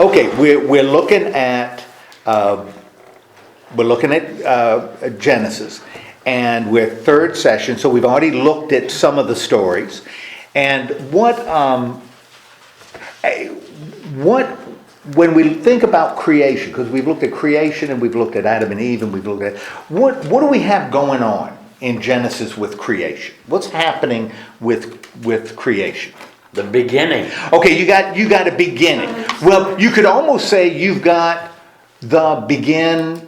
Okay, we're looking at Genesis, and we're third session. So we've already looked at some of the stories, and what when we think about creation, because we've looked at creation and we've looked at Adam and Eve, and we've looked at what do we have going on in Genesis with creation? What's happening with creation? The beginning. Okay, you got a beginning. Well, you could almost say you've got the beginnings.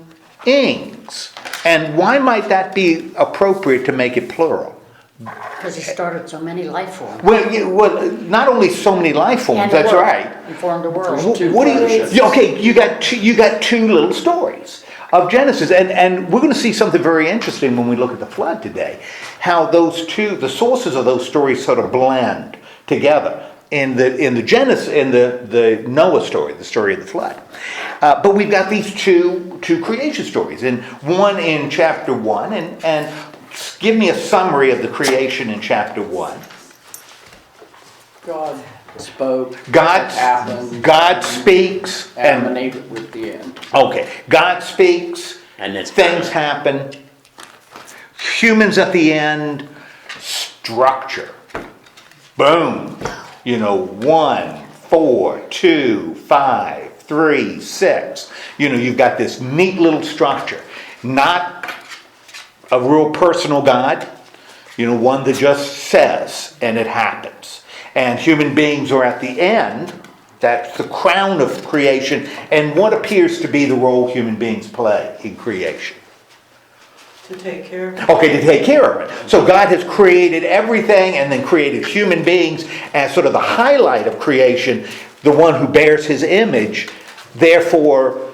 And why might that be appropriate to make it plural? Because he started so many life forms. Well, not only so many life forms. And the That's world. right. He formed the world. What do you? Okay, you got two little stories of Genesis, and we're going to see something very interesting when we look at the flood today. How the sources of those stories sort of blend together in the Genesis, in the Noah story, the story of the flood. But we've got these two creation stories, and one in chapter 1, and give me a summary of the creation in chapter 1. God spoke. God speaks, Adam and Eve with the end. Okay, God speaks, And it's things happen. Humans at the end, structure. Boom. 1, 4, 2, 5, 3, 6. You've got this neat little structure. Not a real personal God. One that just says and it happens. And human beings are at the end. That's the crown of creation. And what appears to be the role human beings play in creation? To take care of it. Okay, to take care of it. So God has created everything and then created human beings as sort of the highlight of creation, the one who bears his image. Therefore,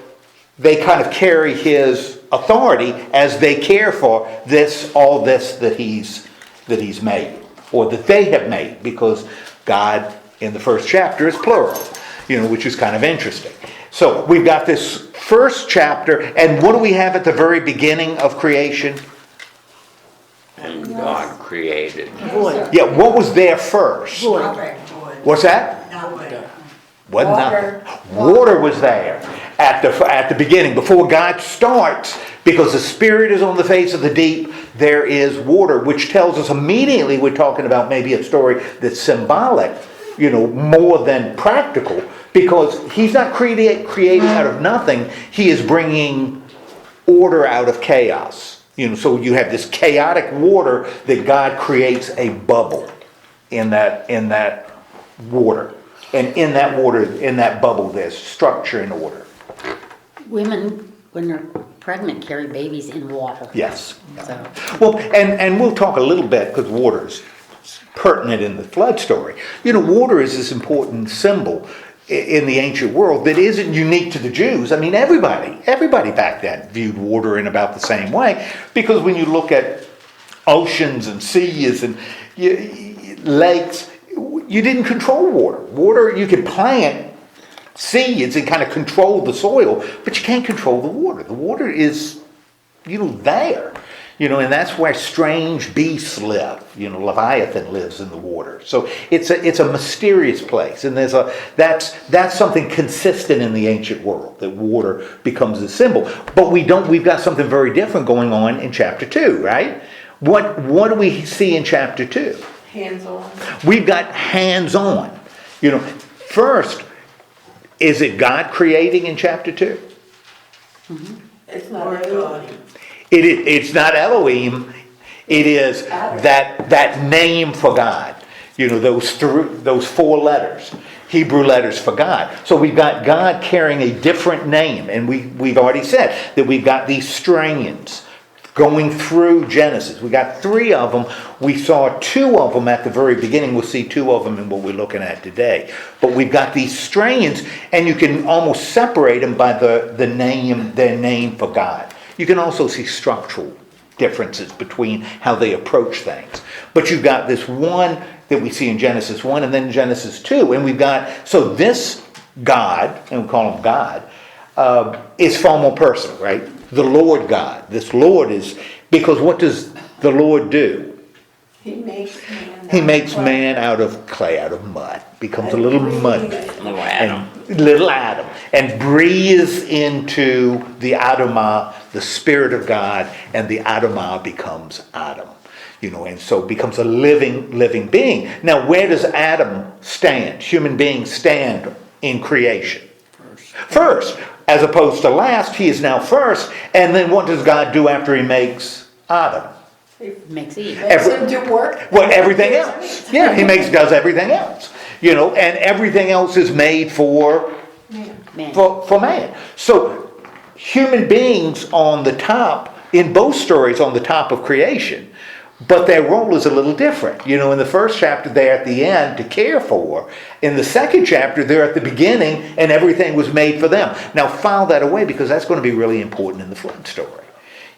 they kind of carry his authority as they care for all this that he's made, or that they have made, because God in the first chapter is plural, which is kind of interesting. So we've got this first chapter, and what do we have at the very beginning of creation? And God created. Void. Yeah, what was there first? Void. What's that? Wasn't nothing. Water was there at the beginning. Before God starts, because the Spirit is on the face of the deep, there is water, which tells us immediately we're talking about maybe a story that's symbolic, more than practical, because he's not creating out of nothing. He is bringing order out of chaos. So you have this chaotic water that God creates a bubble in that water. And in that water, in that bubble, there's structure and order. Women, when they're pregnant, carry babies in water. Yes. So, Well, and we'll talk a little bit, because water's pertinent in the flood story. Water is this important symbol in the ancient world that isn't unique to the Jews. I mean, everybody back then viewed water in about the same way, because when you look at oceans and seas and lakes, you didn't control water. Water, you could plant seeds and kind of control the soil, but you can't control the water. The water is, there. And that's where strange beasts live. Leviathan lives in the water. So it's a mysterious place, and that's something consistent in the ancient world, that water becomes a symbol. But we've got something very different going on in chapter 2, right? What do we see in chapter 2? Hands-on. We've got hands-on. First, is it God creating in chapter 2? mm-hmm. It's not Elohim. It's not Elohim. It is that name for God. Those 4 letters, Hebrew letters for God. So we've got God carrying a different name, and we've already said that we've got these strands going through Genesis. We got 3 of them. We saw 2 of them at the very beginning. We'll see 2 of them in what we're looking at today. But we've got these strands, and you can almost separate them by their name for God. You can also see structural differences between how they approach things. But you've got this one that we see in Genesis 1 and then Genesis 2. And so this God, and we call him God, is far more personal, right? The Lord God. This Lord is, because what does the Lord do? He makes man He makes man out of clay, out of mud, becomes a little mud man. Little Adam. Little Adam, and breathes into the Adamah, the Spirit of God, and the Adamah becomes Adam. And so becomes a living being. Now, where does Adam stand? Human beings stand in creation. First, as opposed to last, he is now first. And then what does God do after he makes Adam? Makes Eve. Makes him do work. Well, everything else. Yeah, he does everything else. And everything else is made for Man. for man. So human beings on the top, in both stories, on the top of creation, but their role is a little different. In the first chapter, they're at the end to care for. In the second chapter, they're at the beginning, and everything was made for them. Now, file that away, because that's going to be really important in the flood story.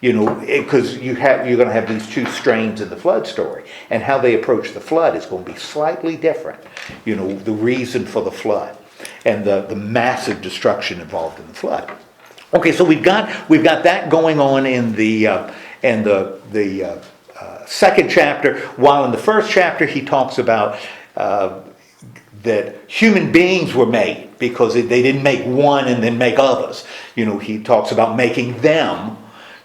Because you're going to have these two strains in the flood story, and how they approach the flood is going to be slightly different. The reason for the flood and the massive destruction involved in the flood. Okay, so we've got that going on in the second chapter, while in the first chapter he talks about that human beings were made because they didn't make one and then make others. He talks about making them,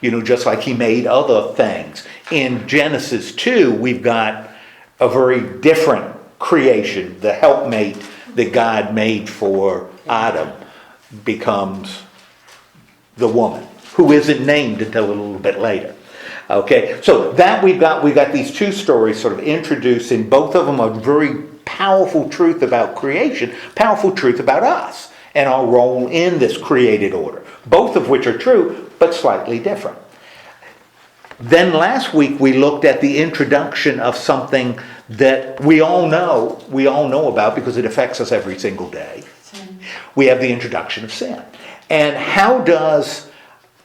just like he made other things. In Genesis 2, we've got a very different creation. The helpmate that God made for Adam becomes the woman, who isn't named until a little bit later. Okay, so that we've got these two stories sort of introduced, and both of them are very powerful truth about creation, powerful truth about us and our role in this created order, both of which are true, but slightly different. Then last week we looked at the introduction of something that we all know about because it affects us every single day. We have the introduction of sin. And how does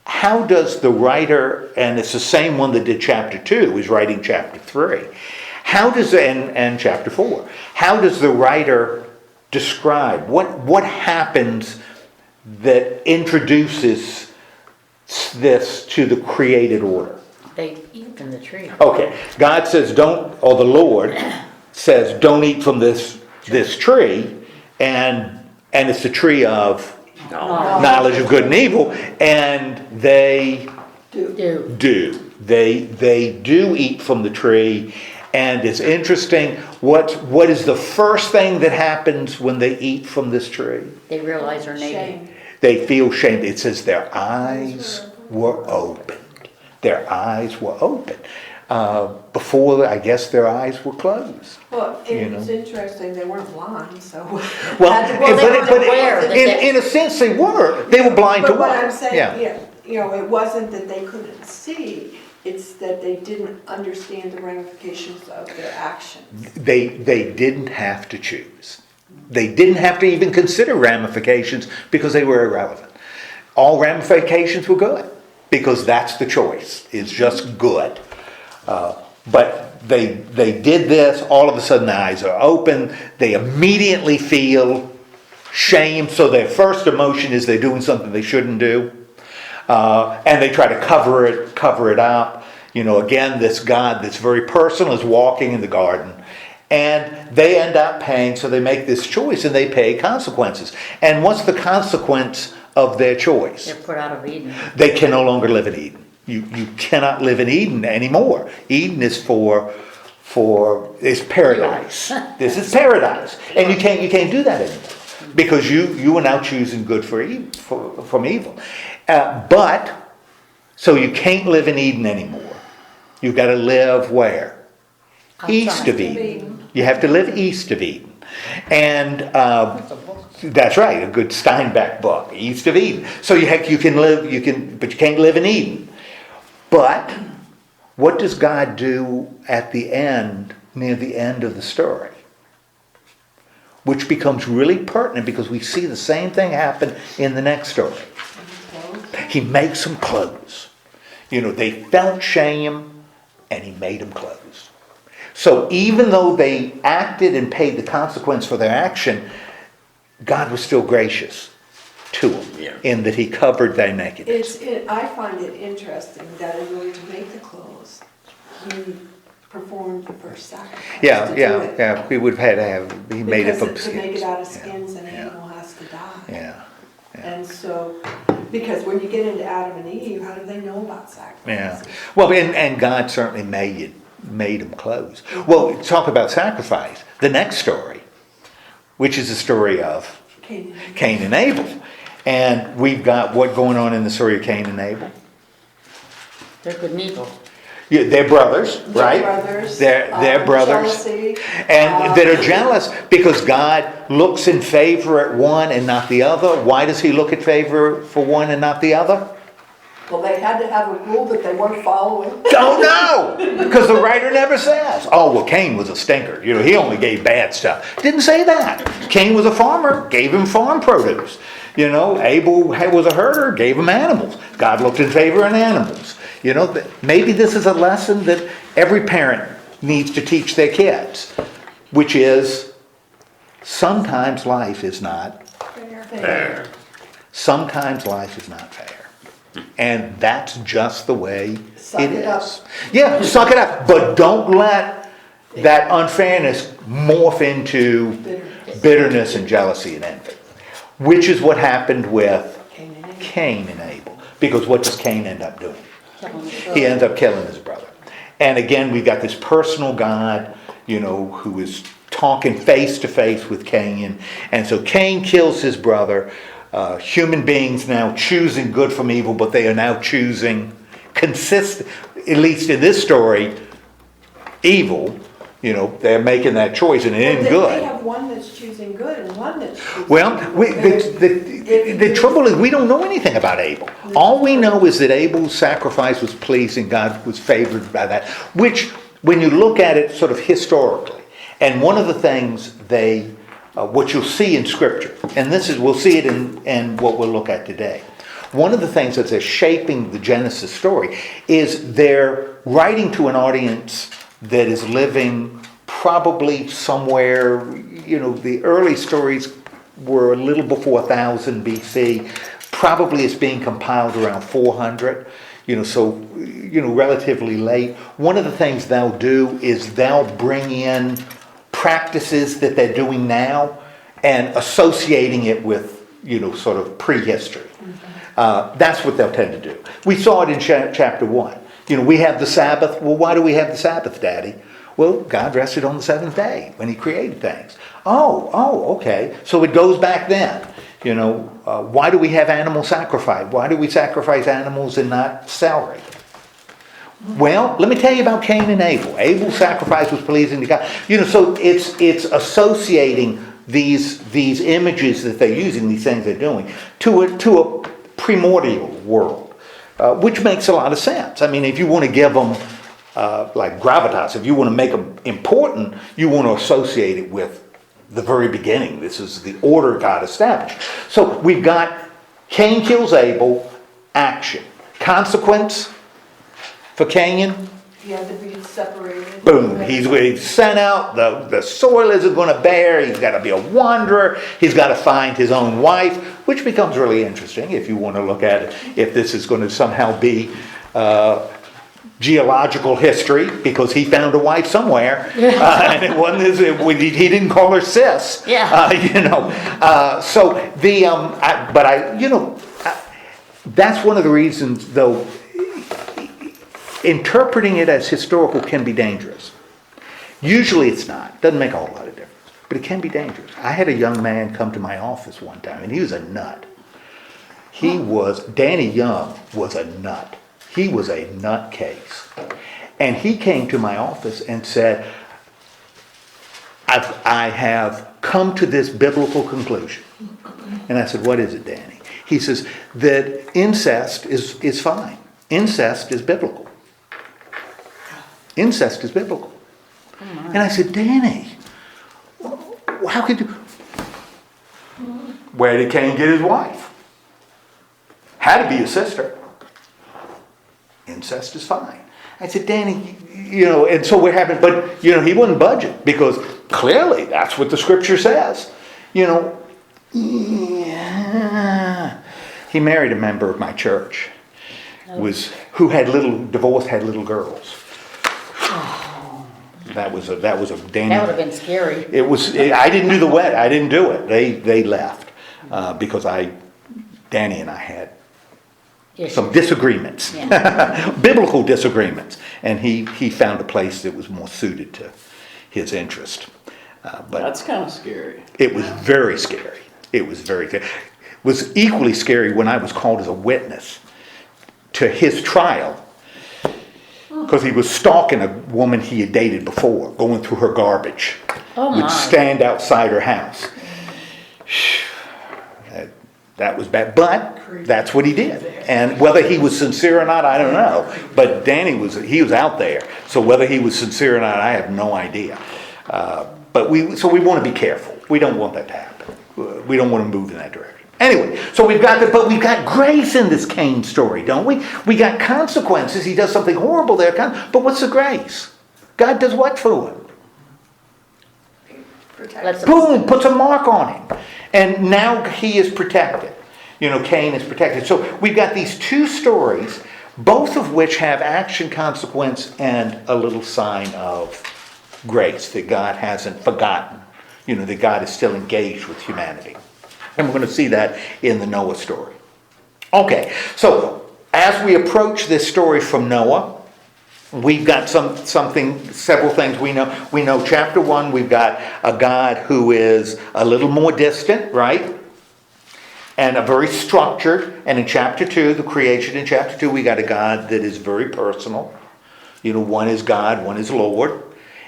the writer, and it's the same one that did chapter 2, is writing chapter 3, and chapter 4, how does the writer describe what happens that introduces this to the created order? They eat from the tree. Okay, God says the Lord says don't eat from this tree, and it's the tree of knowledge of good and evil, and they do. They do eat from the tree, and it's interesting. What is the first thing that happens when they eat from this tree? They realize they're naked. Shame. They feel shame. It says their eyes were opened. Their eyes were open. Before, I guess, their eyes were closed. Well, it's interesting, they weren't blind, so. In a sense they were. They were blind to But what? what I'm saying, it wasn't that they couldn't see, it's that they didn't understand the ramifications of their actions. They didn't have to choose. They didn't have to even consider ramifications because they were irrelevant. All ramifications were good because that's the choice. It's just good. But they did this, all of a sudden the eyes are open, they immediately feel shame, so their first emotion is they're doing something they shouldn't do. And they try to cover it up. Again, this God that's very personal is walking in the garden. And they end up paying, so they make this choice and they pay consequences. And what's the consequence of their choice? They're put out of Eden. They can no longer live in Eden. You cannot live in Eden anymore. Eden is is paradise. This is paradise. And you can't do that anymore. Because you are now choosing good from evil. So you can't live in Eden anymore. You've got to live where? Outside. East of Eden. You have to live east of Eden. And that's right, a good Steinbeck book, East of Eden. So but you can't live in Eden. But what does God do at the end, near the end of the story? Which becomes really pertinent because we see the same thing happen in the next story. He makes them clothes. They felt shame and he made them clothes. So even though they acted and paid the consequence for their action, God was still gracious to them in that he covered their nakedness. I find it interesting that in order to make the clothes, he performed the first sacrifice. Yeah, to do yeah, it. yeah, we would have had to have, he made it from Because to make skins. it out of Yeah, skins, an yeah, animal has to die. Yeah, And so, because when you get into Adam and Eve, how do they know about yeah. sacrifices? Well, and God certainly made them clothes. Well, talk about sacrifice. The next story, which is the story of Canaan. Cain and Abel. And we've got what going on in the story of Cain and Abel? They're good and evil. Yeah, they're brothers, right? Brothers. They're brothers. Jealousy. And that are jealous because God looks in favor at one and not the other. Why does he look in favor for one and not the other? Well, they had to have a rule that they weren't following. Oh no! Because the writer never says, oh, well, Cain was a stinker. You know, he only gave bad stuff. Didn't say that. Cain was a farmer, gave him farm produce. You know, Abel was a herder, gave him animals. God looked in favor in animals. You know, maybe this is a lesson that every parent needs to teach their kids, which is sometimes life is not Fair. Sometimes life is not fair. And that's just the way Suck it it up. is. Yeah, suck it up. But don't let that unfairness morph into bitterness and jealousy and envy, which is what happened with Canaan and Eve. Cain and Abel. Because what does Cain end up doing? Killing He ends up killing his brother. And again, we've got this personal God, you know, who is talking face to face with Cain. And so Cain kills his brother. Human beings now choosing good from evil, but they are now choosing consistent, at least in this story, evil. You know, they're making that choice and it isn't They good. have one that's choosing good and one that's choosing Well, good. the trouble is we don't know anything about Abel. All we know is that Abel's sacrifice was pleasing, God was favored by that, which when you look at it sort of historically, and one of the things what you'll see in Scripture, and we'll see it in what we'll look at today. One of the things that's shaping the Genesis story is they're writing to an audience that is living probably somewhere, you know, the early stories were a little before 1000 BC. Probably it's being compiled around 400, you know, so, you know, relatively late. One of the things they'll do is they'll bring in practices that they're doing now and associating it with, you know, sort of prehistory. That's what they'll tend to do. We saw it in chapter 1. You know, we have the Sabbath. Well, why do we have the Sabbath, Daddy? Well, God rested on the seventh day when he created things. Oh, okay. So it goes back then. You know, why do we have animal sacrifice? Why do we sacrifice animals and not celery? Well, let me tell you about Cain and Abel. Abel's sacrifice was pleasing to God. You know, so it's associating these images that they're using, these things they're doing, to a primordial world, which makes a lot of sense. I mean, if you want to give them like gravitas, if you want to make them important, you want to associate it with the very beginning. This is the order God established. So we've got Cain kills Abel, action. Consequence for Cain, He had to be separated. boom, he's sent out, the soil isn't going to bear, he's got to be a wanderer, he's got to find his own wife, which becomes really interesting if you want to look at it, if this is going to somehow be geological history, because he found a wife somewhere, and it wasn't he didn't call her sis. Yeah. You know, so that's one of the reasons, though, interpreting it as historical can be dangerous. Usually it's not. Doesn't make a whole lot of difference. But it can be dangerous. I had a young man come to my office one time, and he was a nut. Danny Young was a nut. He was a nutcase. And he came to my office and said, I have come to this biblical conclusion. And I said, what is it, Danny? He says that incest is fine. Incest is biblical. Incest is biblical. And I said, Danny, how could you? Where did Cain get his wife? Had to be his sister. Incest is fine. I said, Danny, you know, and so we're having, but, you know, he wouldn't budge it because clearly that's what the scripture says. You know, yeah. He married a member of my church who had little girls. That was a That would have Danny. been scary. I didn't do the wedding. I didn't do it. They left because Danny and I had some disagreements, Yeah. biblical disagreements, and he found a place that was more suited to his interest. But That's kind of scary. it was very scary. It was very scary. It was equally scary when I was called as a witness to his trial, because he was stalking a woman he had dated before, going through her garbage. Oh Would my. stand outside her house. That was bad, but that's what he did. And whether he was sincere or not, I don't know. But Danny was out there. So whether he was sincere or not, I have no idea. But we want to be careful. We don't want that to happen. We don't want to move in that direction. Anyway, so we've got grace in this Cain story, don't we? We got consequences. He does something horrible there, but what's the grace? God does what for him? Protect. Boom, puts a mark on him. And now he is protected. Cain is protected. So we've got these two stories, both of which have action, consequence, and a little sign of grace, that God hasn't forgotten. That God is still engaged with humanity. And we're going to see that in the Noah story. Okay, so as we approach this story from Noah, we've got several things we know. We know chapter 1, we've got a God who is a little more distant, right? And a very structured. And in chapter 2, the creation in chapter 2, we got a God that is very personal. One is God, one is Lord.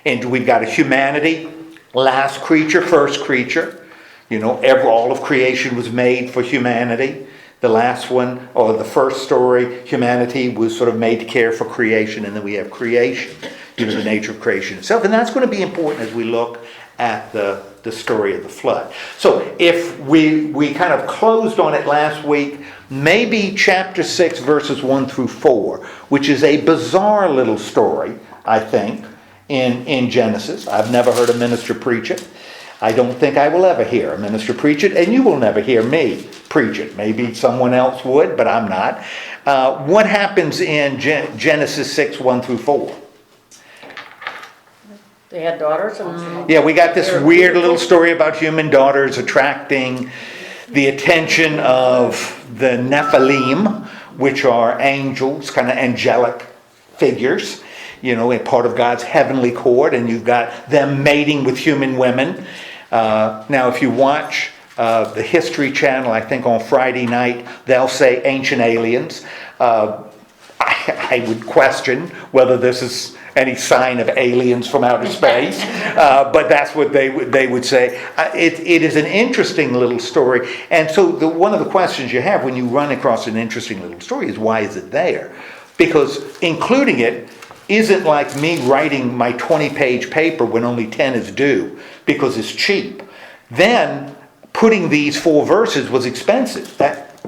And we've got a humanity, last creature, first creature. All of creation was made for humanity. The last one, or the first story, humanity was sort of made to care for creation, and then we have creation, the nature of creation itself. And that's going to be important as we look at the story of the flood. So if we kind of closed on it last week, maybe chapter 6, verses 1 through 4, which is a bizarre little story, I think, in Genesis. I've never heard a minister preach it. I don't think I will ever hear a minister preach it, and you will never hear me preach it. Maybe someone else would, but I'm not. What happens in Genesis 6, 1 through 4? They had daughters and... Yeah, we got this weird little story about human daughters attracting the attention of the Nephilim, which are angels, kind of angelic figures, a part of God's heavenly court, and you've got them mating with human women. Now, if you watch the History Channel, I think on Friday night, they'll say ancient aliens. I would question whether this is any sign of aliens from outer space, but that's what they would say. It is an interesting little story, and so one of the questions you have when you run across an interesting little story is, why is it there? Because including it isn't like me writing my 20-page paper when only 10 is due, because it's cheap. Then putting these 4 verses was expensive. That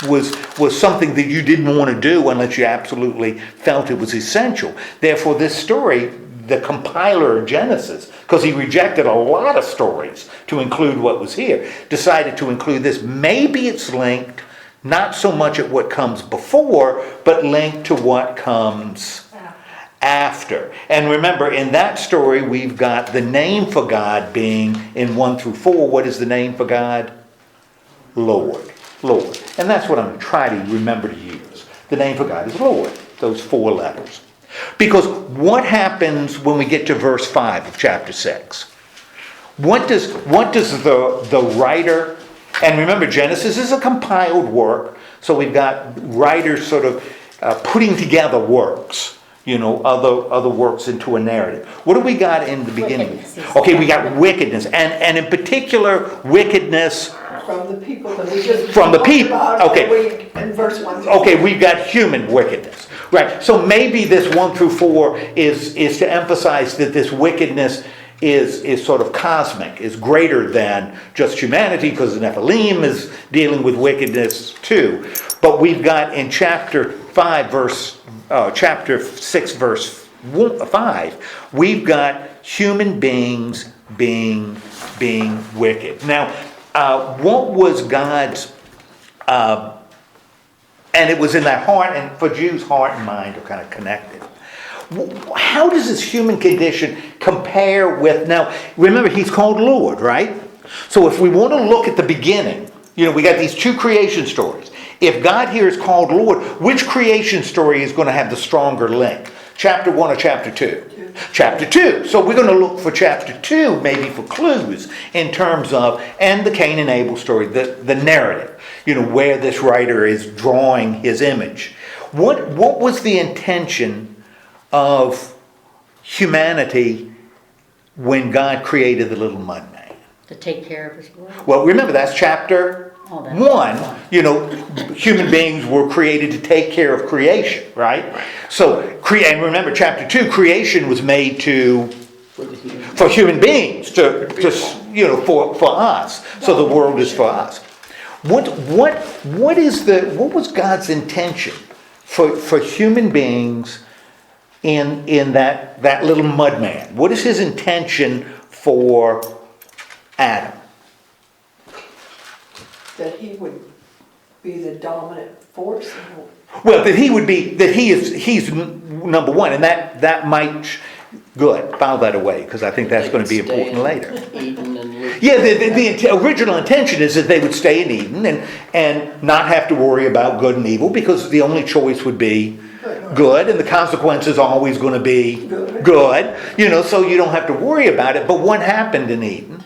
was something that you didn't want to do unless you absolutely felt it was essential. Therefore, this story, the compiler of Genesis, because he rejected a lot of stories to include what was here, decided to include this. Maybe it's linked not so much at what comes before, but linked to what comes after. And remember, in that story, we've got the name for God being in 1 through 4. What is the name for God? Lord. Lord. And that's what I'm going to try to remember to use. The name for God is Lord. Those 4 letters. Because what happens when we get to verse 5 of chapter 6? What does the writer... And remember, Genesis is a compiled work. So we've got writers sort of putting together works. Other works into a narrative. What do we got in the beginning? Okay, we got wickedness. And in particular, wickedness... From the people that we just From the talked people, about okay. in verse 1. Okay, we've got human wickedness. Right, so maybe this 1 through 4 is to emphasize that this wickedness is sort of cosmic, is greater than just humanity, because the Nephilim is dealing with wickedness too. But we've got in chapter 6, verse 5, we've got human beings being wicked. Now, what was God's, and it was in their heart, and for Jews, heart and mind are kind of connected. How does this human condition compare with, now, remember, he's called Lord, right? So if we want to look at the beginning, we got these two creation stories. If God here is called Lord, which creation story is going to have the stronger link? Chapter 1 or chapter 2? Chapter 2. So we're going to look for chapter 2, maybe for clues in terms of, and the Cain and Abel story, the narrative, where this writer is drawing his image. What was the intention of humanity when God created the little mud man? To take care of his world. Well, remember, that's chapter Oh, that's 1. Human beings were created to take care of creation, right? So, and remember, chapter 2, creation was made for human beings, for us. So the world is for us. What was God's intention for human beings in that little mud man? What is his intention for Adam? That he would be the dominant force. Well, he's number one, and that might, good, file that away, because I think that's going to be important later. Eden and live. Yeah, the original intention is that they would stay in Eden and not have to worry about good and evil, because the only choice would be good, and the consequences are always going to be good, so you don't have to worry about it. But what happened in Eden?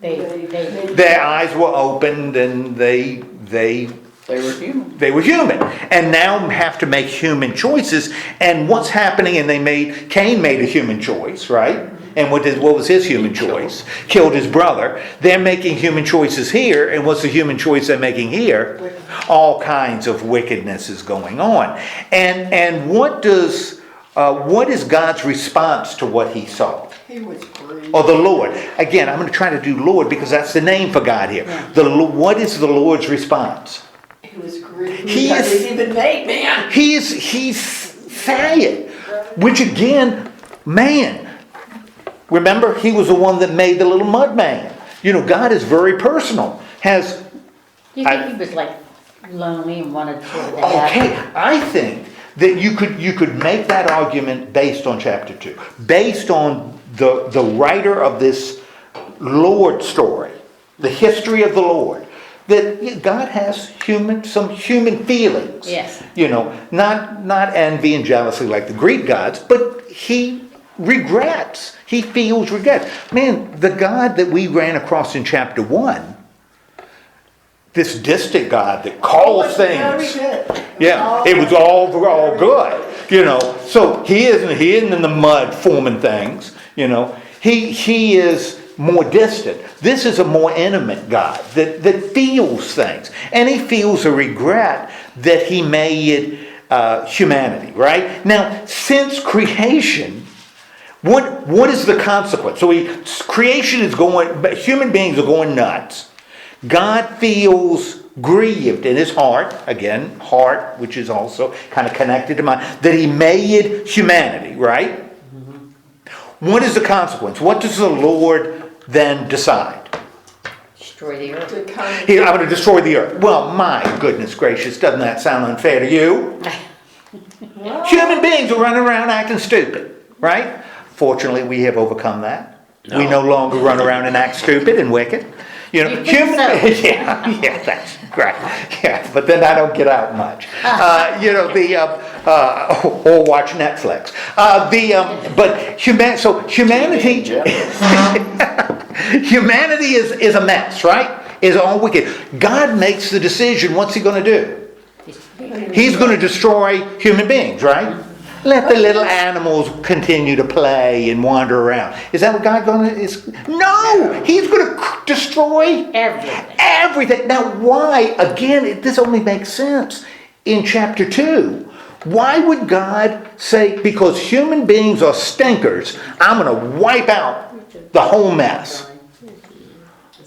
Their eyes were opened, and they were human. They were human, and now have to make human choices. And what's happening? And Cain made a human choice, right? And what was his human choice? Killed his brother. They're making human choices here, and what's the human choice they're making here? All kinds of wickedness is going on. And what is God's response to what he saw? He was grieved. Or the Lord. Again, I'm going to try to do Lord because that's the name for God here. What is the Lord's response? He was grieved. He is even made man. He's sad. Which again, man. Remember, he was the one that made the little mud man. God is very personal. You think he was like lonely and wanted to Okay, I think that you could make that argument based on chapter 2. Based on the writer of this Lord story, the history of the Lord, that God has some human feelings. Yes. Not envy and jealousy like the Greek gods, but he regrets. He feels regret. Man, the God that we ran across in chapter 1, this distant God that calls things. Yeah, it was all good. So he isn't in the mud forming things. He is more distant. This is a more intimate God that feels things. And he feels a regret that he made humanity, right? Now, since creation, what is the consequence? So creation is human beings are going nuts. God feels grieved in his heart, again, heart, which is also kind of connected to mind, that he made humanity, right? What is the consequence? What does the Lord then decide? Destroy the earth. I'm going to destroy the earth. Well, my goodness gracious, doesn't that sound unfair to you? Human beings are running around acting stupid, right? Fortunately, we have overcome that. No. We no longer run around and act stupid and wicked. Human. Yeah, that's right. Yeah, but then I don't get out much. Or watch Netflix. Humanity, humanity is a mess, right? Is all wicked. God makes the decision. What's he going to do? He's going to destroy human beings, right? Let the little animals continue to play and wander around. Is that what God going to? No, he's going to destroy everything. Now, why? Again, this only makes sense in chapter 2. Why would God say, because human beings are stinkers, I'm going to wipe out the whole mess?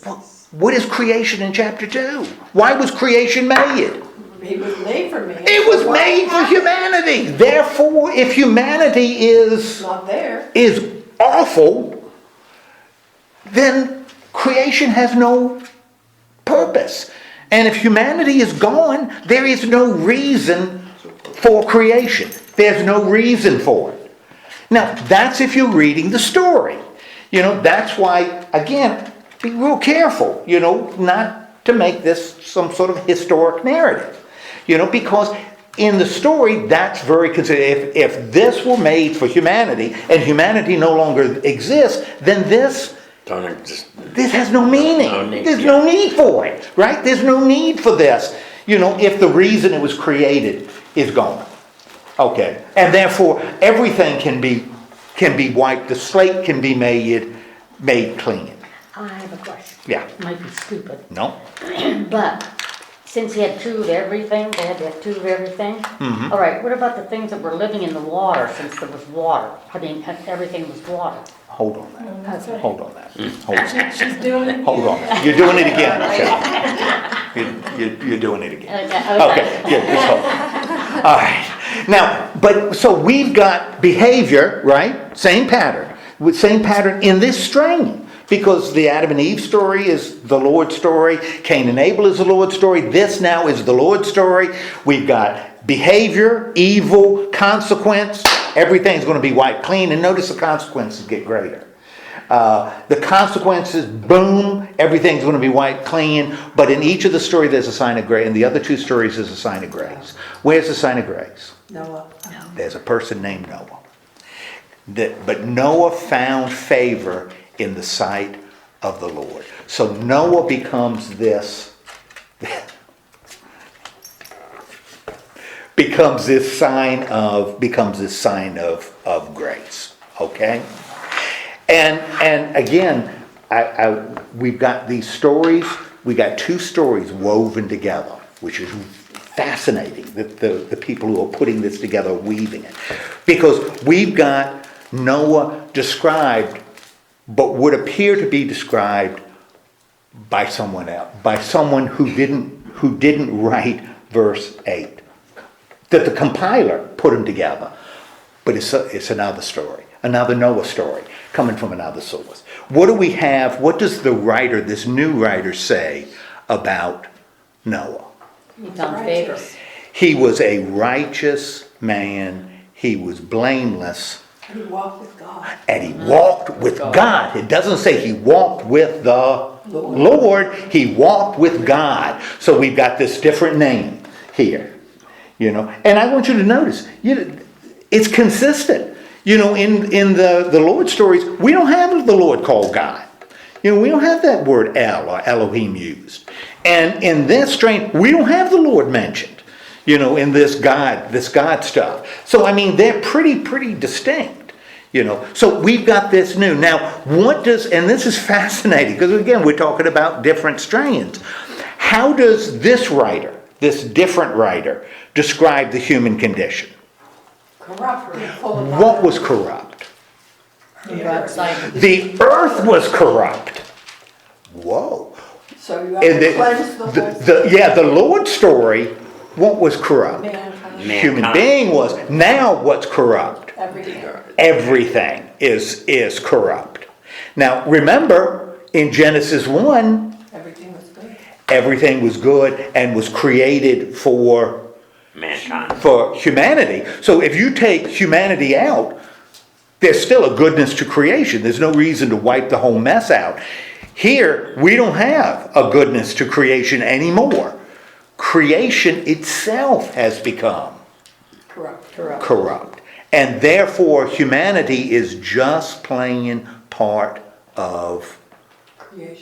Well, what is creation in chapter 2? Why was creation made? It was made for me. It was made for humanity. Therefore, if humanity is not there, is awful, then creation has no purpose. And if humanity is gone, there is no reason for creation. There's no reason for it. Now, that's if you're reading the story. That's why, again, be real careful, not to make this some sort of historic narrative. Because in the story, that's very considered. If this were made for humanity and humanity no longer exists, then this has no meaning. There's no need for it, right? There's no need for this, if the reason it was created is gone. Okay, and therefore everything can be wiped. The slate can be made clean. I have a question. Yeah. Might be stupid, No. but since he had two of everything, they had to have two of everything. Mm-hmm. All right, what about the things that were living in the water since there was water? I mean, everything was water. Hold on that. Okay. Hold on that. Hold on. She's doing it. Hold on. You're doing it again, Michelle. You're doing it again. Okay. Yeah. Just hold on. All right. Now, so we've got behavior, right? Same pattern. With same pattern in this strain. Because the Adam and Eve story is the Lord's story. Cain and Abel is the Lord's story. This now is the Lord's story. We've got behavior, evil, consequence. Everything's going to be wiped clean. And notice the consequences get greater. The consequences, boom, everything's going to be wiped clean. But in each of the stories, there's a sign of grace. In the other two stories, there's a sign of grace. Where's the sign of grace? Noah. There's a person named Noah. But Noah found favor in the sight of the Lord. So Noah becomes this sign of grace. Okay? And again, we've got these stories. We got two stories woven together, which is fascinating. The people who are putting this together are weaving it, because we've got Noah described, but would appear to be described by someone else, by someone who didn't write verse 8. That the compiler put them together, but it's another story, another Noah story coming from another source. What do we have? What does the writer, this new writer, say about Noah? He found favor. He was a righteous man. He was blameless. And he walked with God. And he walked with God. It doesn't say he walked with the Lord. He walked with God. So we've got this different name here. And I want you to notice, it's consistent. In the Lord stories, we don't have the Lord called God. We don't have that word El or Elohim used. And in this strain, we don't have the Lord mentioned. In this God stuff. So, they're pretty distinct, So we've got this new. Now, and this is fascinating, because again, we're talking about different strains. How does this writer, this different writer, describe the human condition? Corrupt. Full of What was corrupt? The earth was corrupt. Whoa. So you have to cleanse the whole the Lord story. What was corrupt? mankind. Human being was. Now what's corrupt? Everything. Everything is corrupt. Now remember, in Genesis 1, Everything was good. everything was good and was created for mankind. for humanity. So if you take humanity out, there's still a goodness to creation. There's no reason to wipe the whole mess out. Here, we don't have a goodness to creation anymore. Creation itself has become corrupt. And therefore, humanity is just plain part of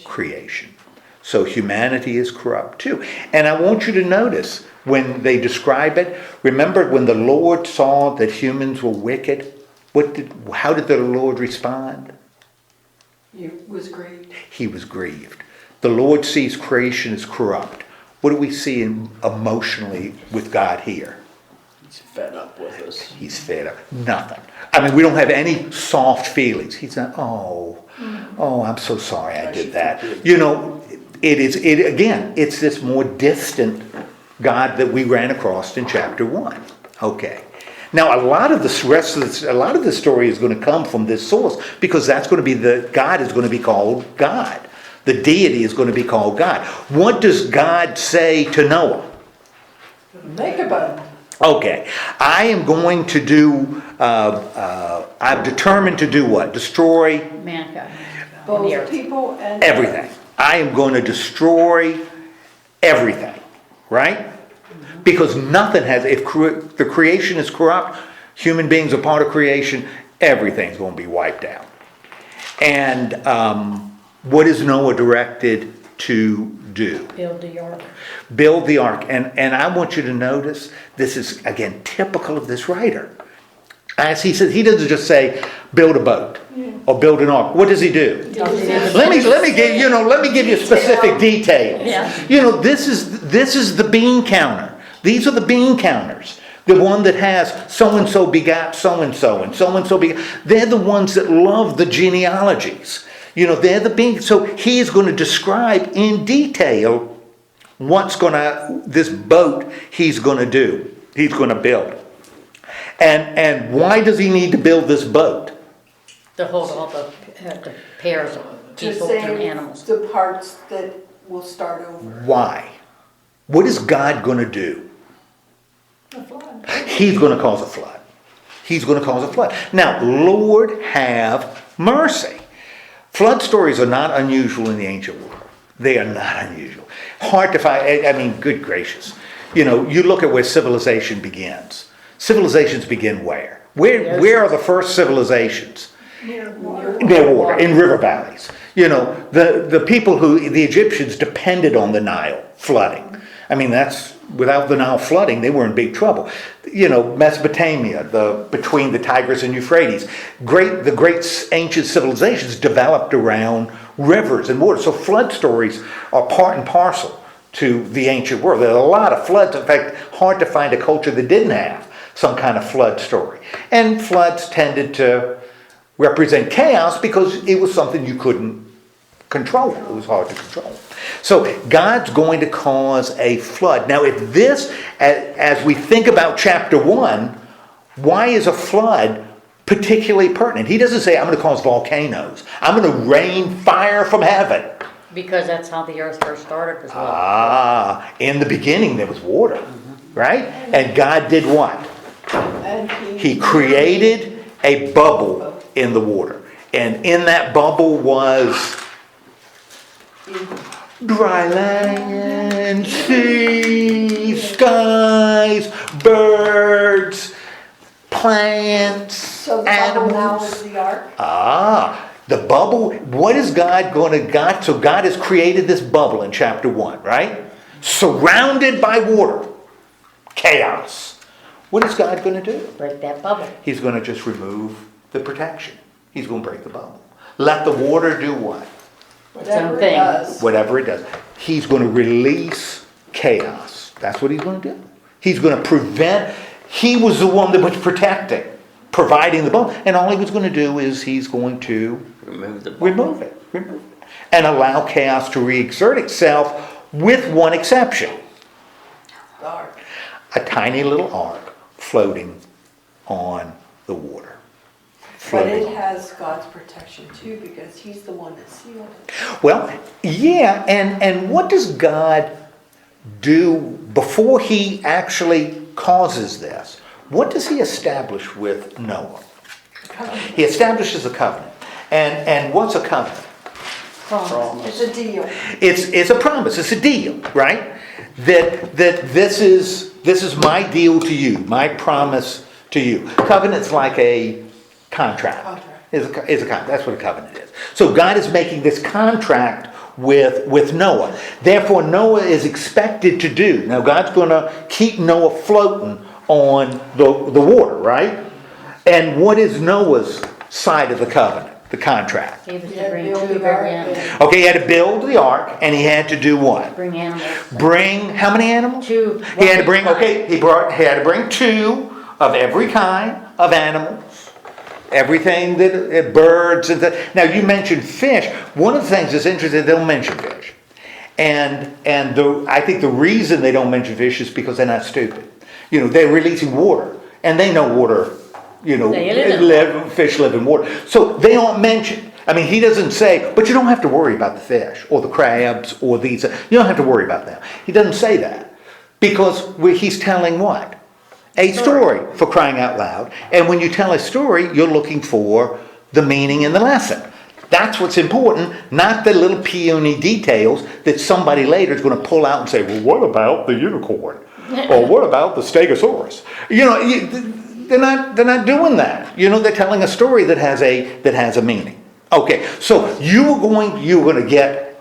creation. So humanity is corrupt too. And I want you to notice, when they describe it, remember when the Lord saw that humans were wicked, how did the Lord respond? He was grieved. He was grieved. The Lord sees creation as corrupt. What do we see emotionally with God here? He's fed up with us. He's fed up. Nothing. We don't have any soft feelings. He's not, I'm so sorry I did that. It's this more distant God that we ran across in chapter 1. Okay. Now, a lot of the story is going to come from this source, because that's going to be God is going to be called God. The deity is going to be called God. What does God say to Noah? Make a boat. Okay, I am going to do, I've determined to do what? Destroy Mankind. On the Both earth. people and. everything. I am going to destroy everything, right? Because nothing has, if the creation is corrupt, human beings are part of creation, everything's going to be wiped out. And what is Noah directed to do? Build the ark. Build the ark. And I want you to notice, this is, again, typical of this writer. As he says, he doesn't just say, build a boat or build an ark. What does he do? Let me give you specific details. Yeah. You know, this is the bean counter. These are the bean counters. The one that has so-and-so begat so-and-so and so-and-so begat. They're the ones that love the genealogies. You know, they're the bean. So he is going to describe in detail this boat he's going to do. He's going to build. And why does he need to build this boat? To hold all the pairs of To people and save animals. the parts that will start over. Why? What is God going to do? The flood. He's going to cause a flood. He's going to cause a flood. Now, Lord, have mercy. Flood stories are not unusual in the ancient world. They are not unusual. Hard to find. I mean, good gracious. You know, you look at where civilization begins. Civilizations begin where? Where are the first civilizations? Near water. Near water, in river valleys. You know, the people the Egyptians depended on the Nile flooding. I mean, without the Nile flooding, they were in big trouble. You know, Mesopotamia, between the Tigris and Euphrates, the great ancient civilizations developed around rivers and water. So flood stories are part and parcel to the ancient world. There are a lot of floods. In fact, hard to find a culture that didn't have some kind of flood story. And floods tended to represent chaos because it was something you couldn't control. It was hard to control. So God's going to cause a flood. Now, if this, as we think about chapter 1, why is a flood particularly pertinent? He doesn't say, I'm going to cause volcanoes. I'm going to rain fire from heaven. Because that's how the earth first started as well. In the beginning there was water, right? And God did what? And He created a bubble in the water. And in that bubble was dry land, sea, skies, birds, plants, So the bubble now animals. is the ark? The bubble, what is God going to got? So God has created this bubble in chapter 1, right? Surrounded by water. Chaos. What is God going to do? Break that bubble. He's going to just remove the protection. He's going to break the bubble. Let the water do what? Whatever it thing. does. Whatever it does. He's going to release chaos. That's what he's going to do. He's going to prevent. He was the one that was protecting, providing the bubble. And all he was going to do is he's going to Remove the bubble. remove it. And allow chaos to re-exert itself with one exception. The ark. A tiny little ark floating on the water. But Floating. it has God's protection too, because he's the one that sealed it. Well, yeah, and what does God do before he actually causes this? What does he establish with Noah? He establishes a covenant. And what's a covenant? It's a deal. It's a promise, it's a deal, right? That this is my deal to you, my promise to you. Covenant's like a contract. Is a contract. That's what a covenant is. So God is making this contract with Noah. Therefore, Noah is expected to do. Now, God's going to keep Noah floating on the water, right? And what is Noah's side of the covenant, the contract? He was to Yeah, bring build two the big ark. animals. Okay, he had to build the ark, and he had to do what? Bring animals. Bring how many animals? Two. He had to bring. Okay, he had to bring 2 of every kind of animals. Everything that birds and now you mentioned fish. One of the things that's interesting, they don't mention fish, and I think the reason they don't mention fish is because they're not stupid. You know, they're releasing water, and they know water. You know, fish live in water, so they aren't mentioned. I mean, he doesn't say, but you don't have to worry about the fish or the crabs or these. You don't have to worry about them. He doesn't say that because he's telling what? A story, for crying out loud. And when you tell a story, you're looking for the meaning in the lesson. That's what's important, not the little puny details that somebody later is going to pull out and say, well, what about the unicorn? Or what about the stegosaurus? They're not doing that. They're telling a story that has a meaning. Okay, so you're going to get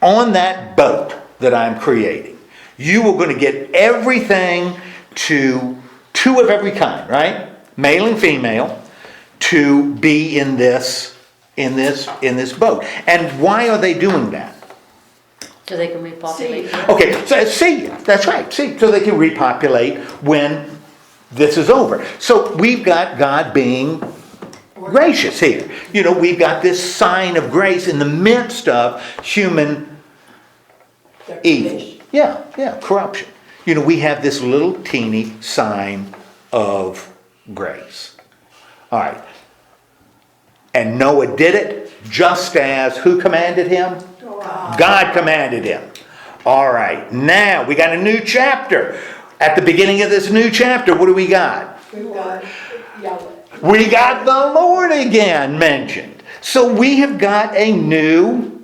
on that boat that I'm creating. You are going to get everything to two of every kind, right? Male and female, to be in this boat. And why are they doing that? So they can repopulate. Okay, so that's right. So they can repopulate when this is over. So we've got God being gracious here. We've got this sign of grace in the midst of human evil. Yeah, corruption. We have this little teeny sign of grace. All right. And Noah did it just as who commanded him? God commanded him. All right. Now we got a new chapter. At the beginning of this new chapter, what do we got? We've got Yahweh. We got the Lord again mentioned. So we have got a new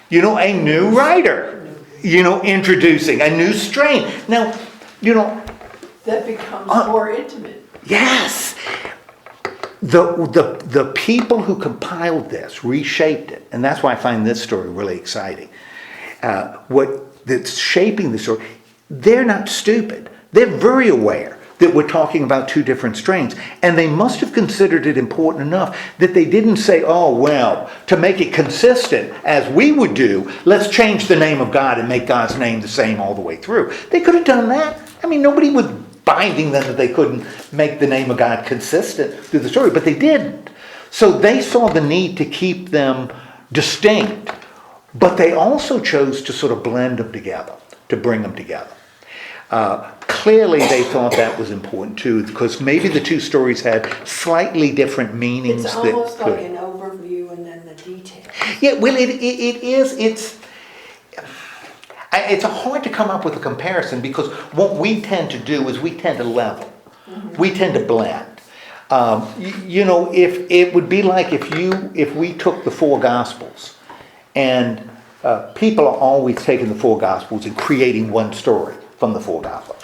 writer, introducing a new strain. Now, That becomes more intimate. yes. The people who compiled this reshaped it, and that's why I find this story really exciting. That's shaping the story, they're not stupid. They're very aware that we're talking about two different strains, and they must have considered it important enough that they didn't say, oh, well, to make it consistent as we would do, let's change the name of God and make God's name the same all the way through. They could have done that. Nobody was binding them that they couldn't make the name of God consistent through the story, but they didn't. So they saw the need to keep them distinct, but they also chose to sort of blend them together, to bring them together. Clearly they thought that was important too, because maybe the two stories had slightly different meanings. It's almost like an overview and then the details. Yeah, well, it is. It's hard to come up with a comparison because what we tend to do is we tend to level. Mm-hmm. We tend to blend. If it would be like if we took the four Gospels and people are always taking the four Gospels and creating one story from the four Gospels.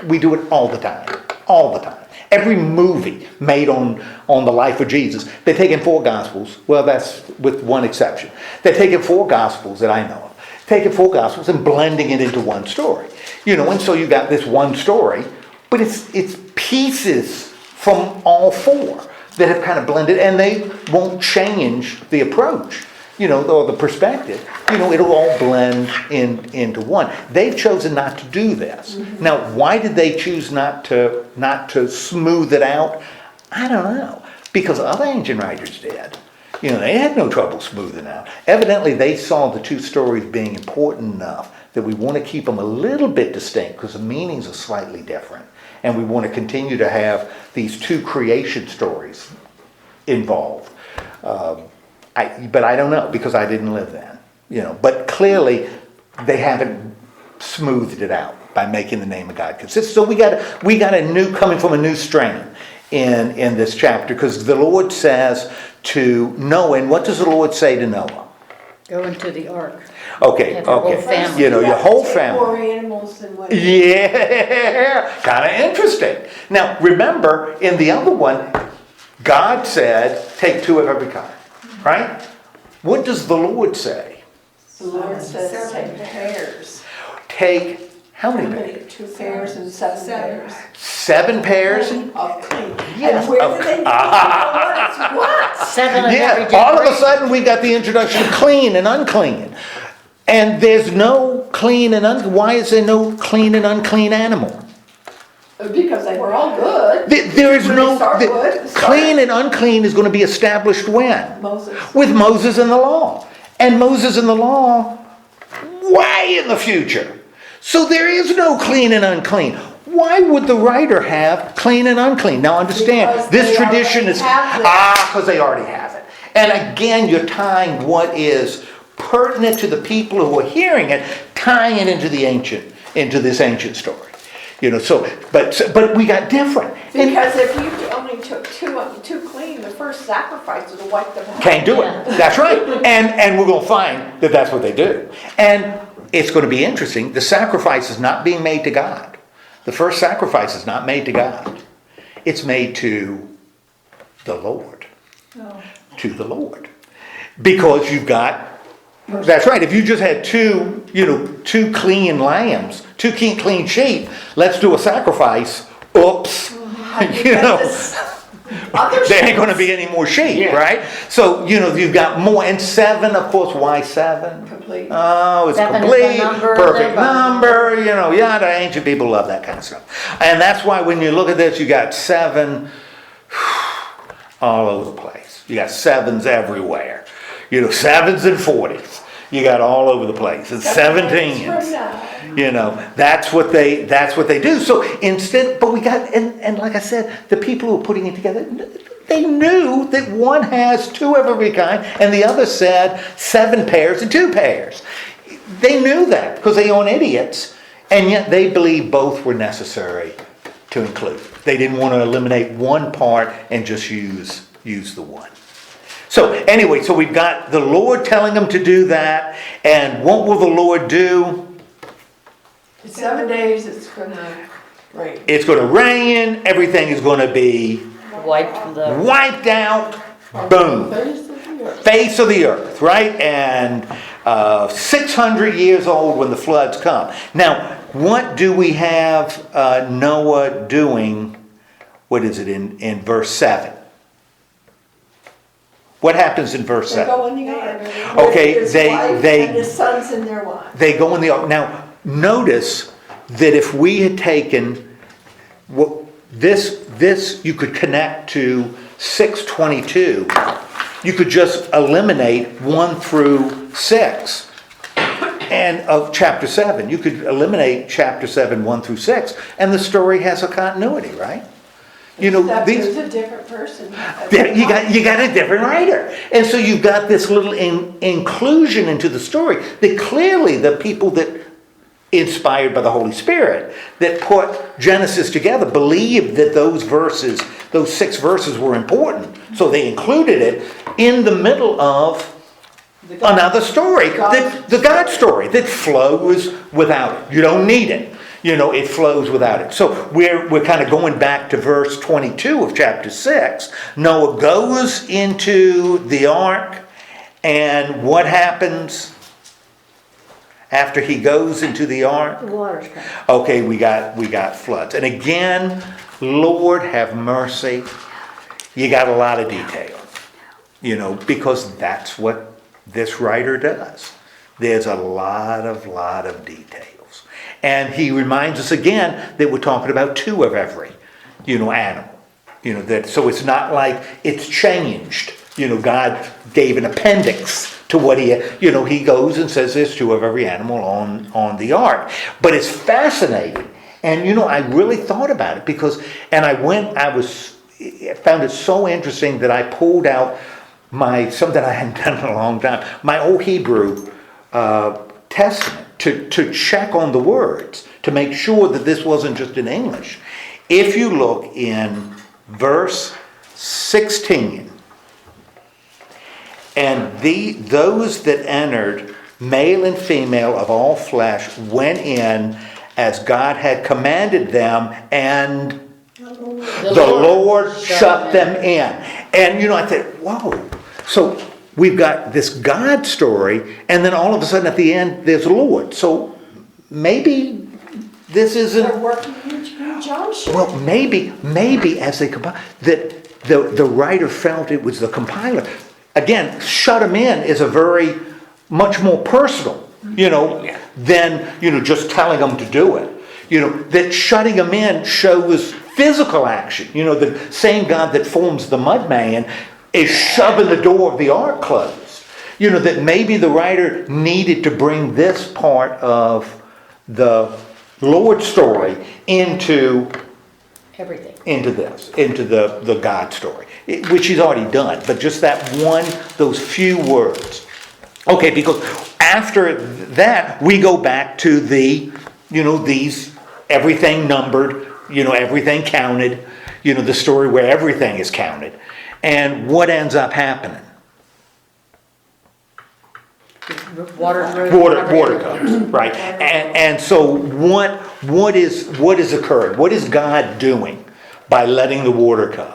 We do it all the time. Every movie made on the life of Jesus, they're taking four Gospels. Well, that's with one exception. They're taking four Gospels that I know of. Taking four Gospels and blending it into one story. And so you got this one story, but it's pieces from all four that have kind of blended, and they won't change the approach, or the perspective. It'll all blend into one. They've chosen not to do this. Mm-hmm. Now, why did they choose not to smooth it out? I don't know. Because other ancient writers did. They had no trouble smoothing out. Evidently, they saw the two stories being important enough that we want to keep them a little bit distinct because the meanings are slightly different. And we want to continue to have these two creation stories involved. But I don't know because I didn't live then. But clearly, they haven't smoothed it out by making the name of God consistent. So we got a new, coming from a new strain in this chapter, because the Lord says to Noah, and what does the Lord say to Noah? Go into the ark. Okay. Have your whole family. Your whole family. More animals than what? Yeah, kind of interesting. Now, remember, in the other one, God said, take two of every kind, right? What does the Lord say? The Lord says take pairs. Take how many pairs? 2 pairs and 7 pairs. 7 pairs? Of clean. Yes, And where of did they get what? 7 of every Yeah, different. all of a sudden we got the introduction of clean and unclean. And there's no clean and unclean. Why is there no clean and unclean animal? Because they were all good. There is When no... they start with, clean and unclean is going to be established when? Moses. With Moses and the law. And Moses and the law way in the future. So there is no clean and unclean. Why would the writer have clean and unclean? Now understand, Because this they tradition already is... have it. because they already have it. And again, you're tying what is pertinent to the people who are hearing it, tying it into this ancient story. But we got different. And Because if you only took two clean, the first sacrifice would have wiped them out. can't do it. That's right. And we're going to find that that's what they do. And it's going to be interesting. The sacrifice is not being made to God. The first sacrifice is not made to God. It's made to the Lord. To the Lord. Because you've got, that's right, if you just had two clean lambs, two clean sheep, let's do a sacrifice. Oops. There ain't going to be any more sheep, right? So, you've got more. And 7, of course, why 7? Complete. Oh, it's 7 is the complete, number, perfect the number, the ancient people love that kind of stuff. And that's why when you look at this, you got 7 all over the place. You got 7s everywhere. 7s and 40s. You got all over the place. It's 17s. That's what they do. So instead, but we got, and like I said, the people who are putting it together, they knew that one has 2 of every kind, and the other said 7 pairs and 2 pairs. They knew that because they aren't idiots, and yet they believed both were necessary to include. They didn't want to eliminate one part and just use the one. So anyway, so we've got the Lord telling them to do that, and what will the Lord do? In 7 days, it's gonna rain. It's going to rain, everything is going to be Wiped out, boom. Face of the earth, right? And 600 years old when the floods come. Now, what do we have Noah doing? What is it in verse 7? What happens in verse They 7? go in the ark. Okay, With his wife and his sons and their wives. They go in the ark. Now, notice that if we had taken this you could connect to 6:22. You could just eliminate 1 through 6 and of chapter 7. You could eliminate chapter 7, 1 through 6, and the story has a continuity, right? Except there's a different person. You got a different writer. And so you've got this little inclusion into the story that clearly the people that inspired by the Holy Spirit that put Genesis together believed that those 6 verses were important. So they included it in the middle of another story, the God story that flows without it. You don't need it. It flows without it. So we're kind of going back to verse 22 of chapter 6. Noah goes into the ark, and what happens after he goes into the ark? The water's coming. Okay, we got floods. And again, Lord have mercy. You got a lot of detail. Because that's what this writer does. There's a lot of details. And he reminds us again that we're talking about 2 of every, animal. So it's not like it's changed. God gave an appendix to what he goes and says there's 2 of every animal on the ark. But it's fascinating. And I really thought about it because, and I found it so interesting that I pulled out something I hadn't done in a long time, my old Hebrew Testament to check on the words, to make sure that this wasn't just in English. If you look in verse 16, and those that entered, male and female of all flesh, went in as God had commanded them, and the Lord shut them in. And I said, whoa. So we've got this God story, and then all of a sudden at the end there's Lord. So maybe this isn't. They're working in junction. Well, maybe as they compile, that the writer felt it was the compiler. Again, shut them in is a very much more personal, than just telling them to do it. That shutting them in shows physical action. The same God that forms the mud man is shoving the door of the ark closed. That maybe the writer needed to bring this part of the Lord story into Everything. into the God story, which he's already done. But just those few words. Okay, because after that, we go back to these everything numbered, everything counted, the story where everything is counted. And what ends up happening? Water comes, right? And so what is occurring? What is God doing by letting the water come?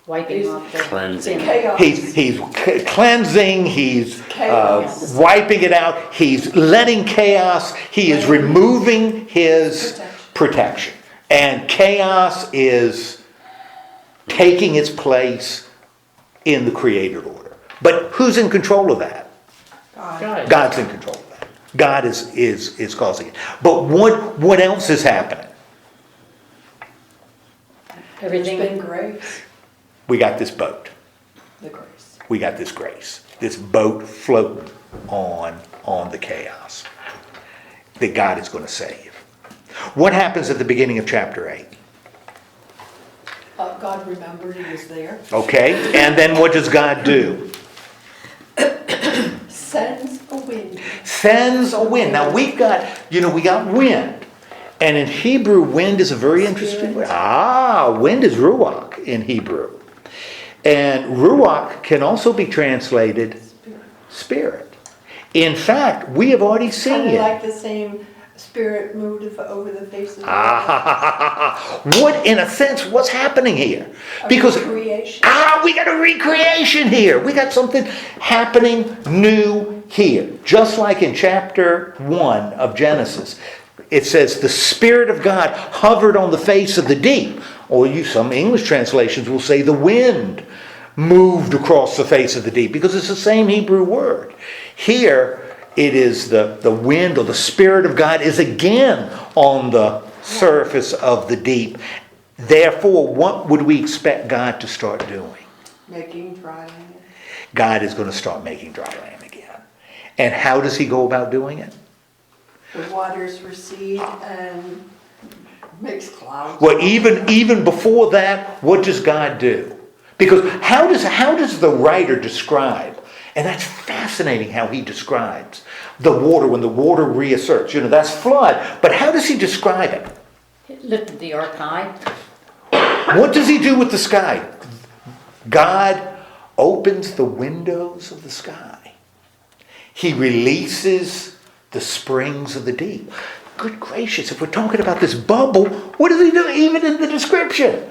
Wiping off the Cleansing. sin. Chaos. He's cleansing, he's Chaos. wiping it out, he's letting chaos, he is removing his protection. And chaos is taking its place in the created order. But who's in control of that? God. God's in control of that. God is causing it. But what else is happening? There's been Everything, grace. We got this boat. The grace. We got this grace. This boat floating on the chaos that God is going to save. What happens at the beginning of chapter 8? God remembered he was there. Okay, and then what does God do? Sends a wind. Sends a wind. Now we got wind. And in Hebrew, wind is a very interesting word. Wind is ruach in Hebrew. And ruach can also be translated spirit. In fact, we have already seen Kind of it. like the same spirit moved over the face of the earth. What, in a sense, what's happening here? Because Creation. we got a recreation here. We got something happening new here. Just like in chapter 1 of Genesis. It says the Spirit of God hovered on the face of the deep. Or some English translations will say the wind moved across the face of the deep. Because it's the same Hebrew word. Here it is the wind, or the Spirit of God is again on the surface of the deep. Therefore, what would we expect God to start doing? Making dry land. God is going to start making dry land again. And how does he go about doing it? The waters recede and makes clouds. Well, even before that, what does God do? Because how does the writer describe? And that's fascinating how he describes the water when the water reasserts. That's flood. But how does he describe it? it lifted the ark high. What does he do with the sky? God opens the windows of the sky. He releases the springs of the deep. Good gracious, if we're talking about this bubble, what does he do even in the description?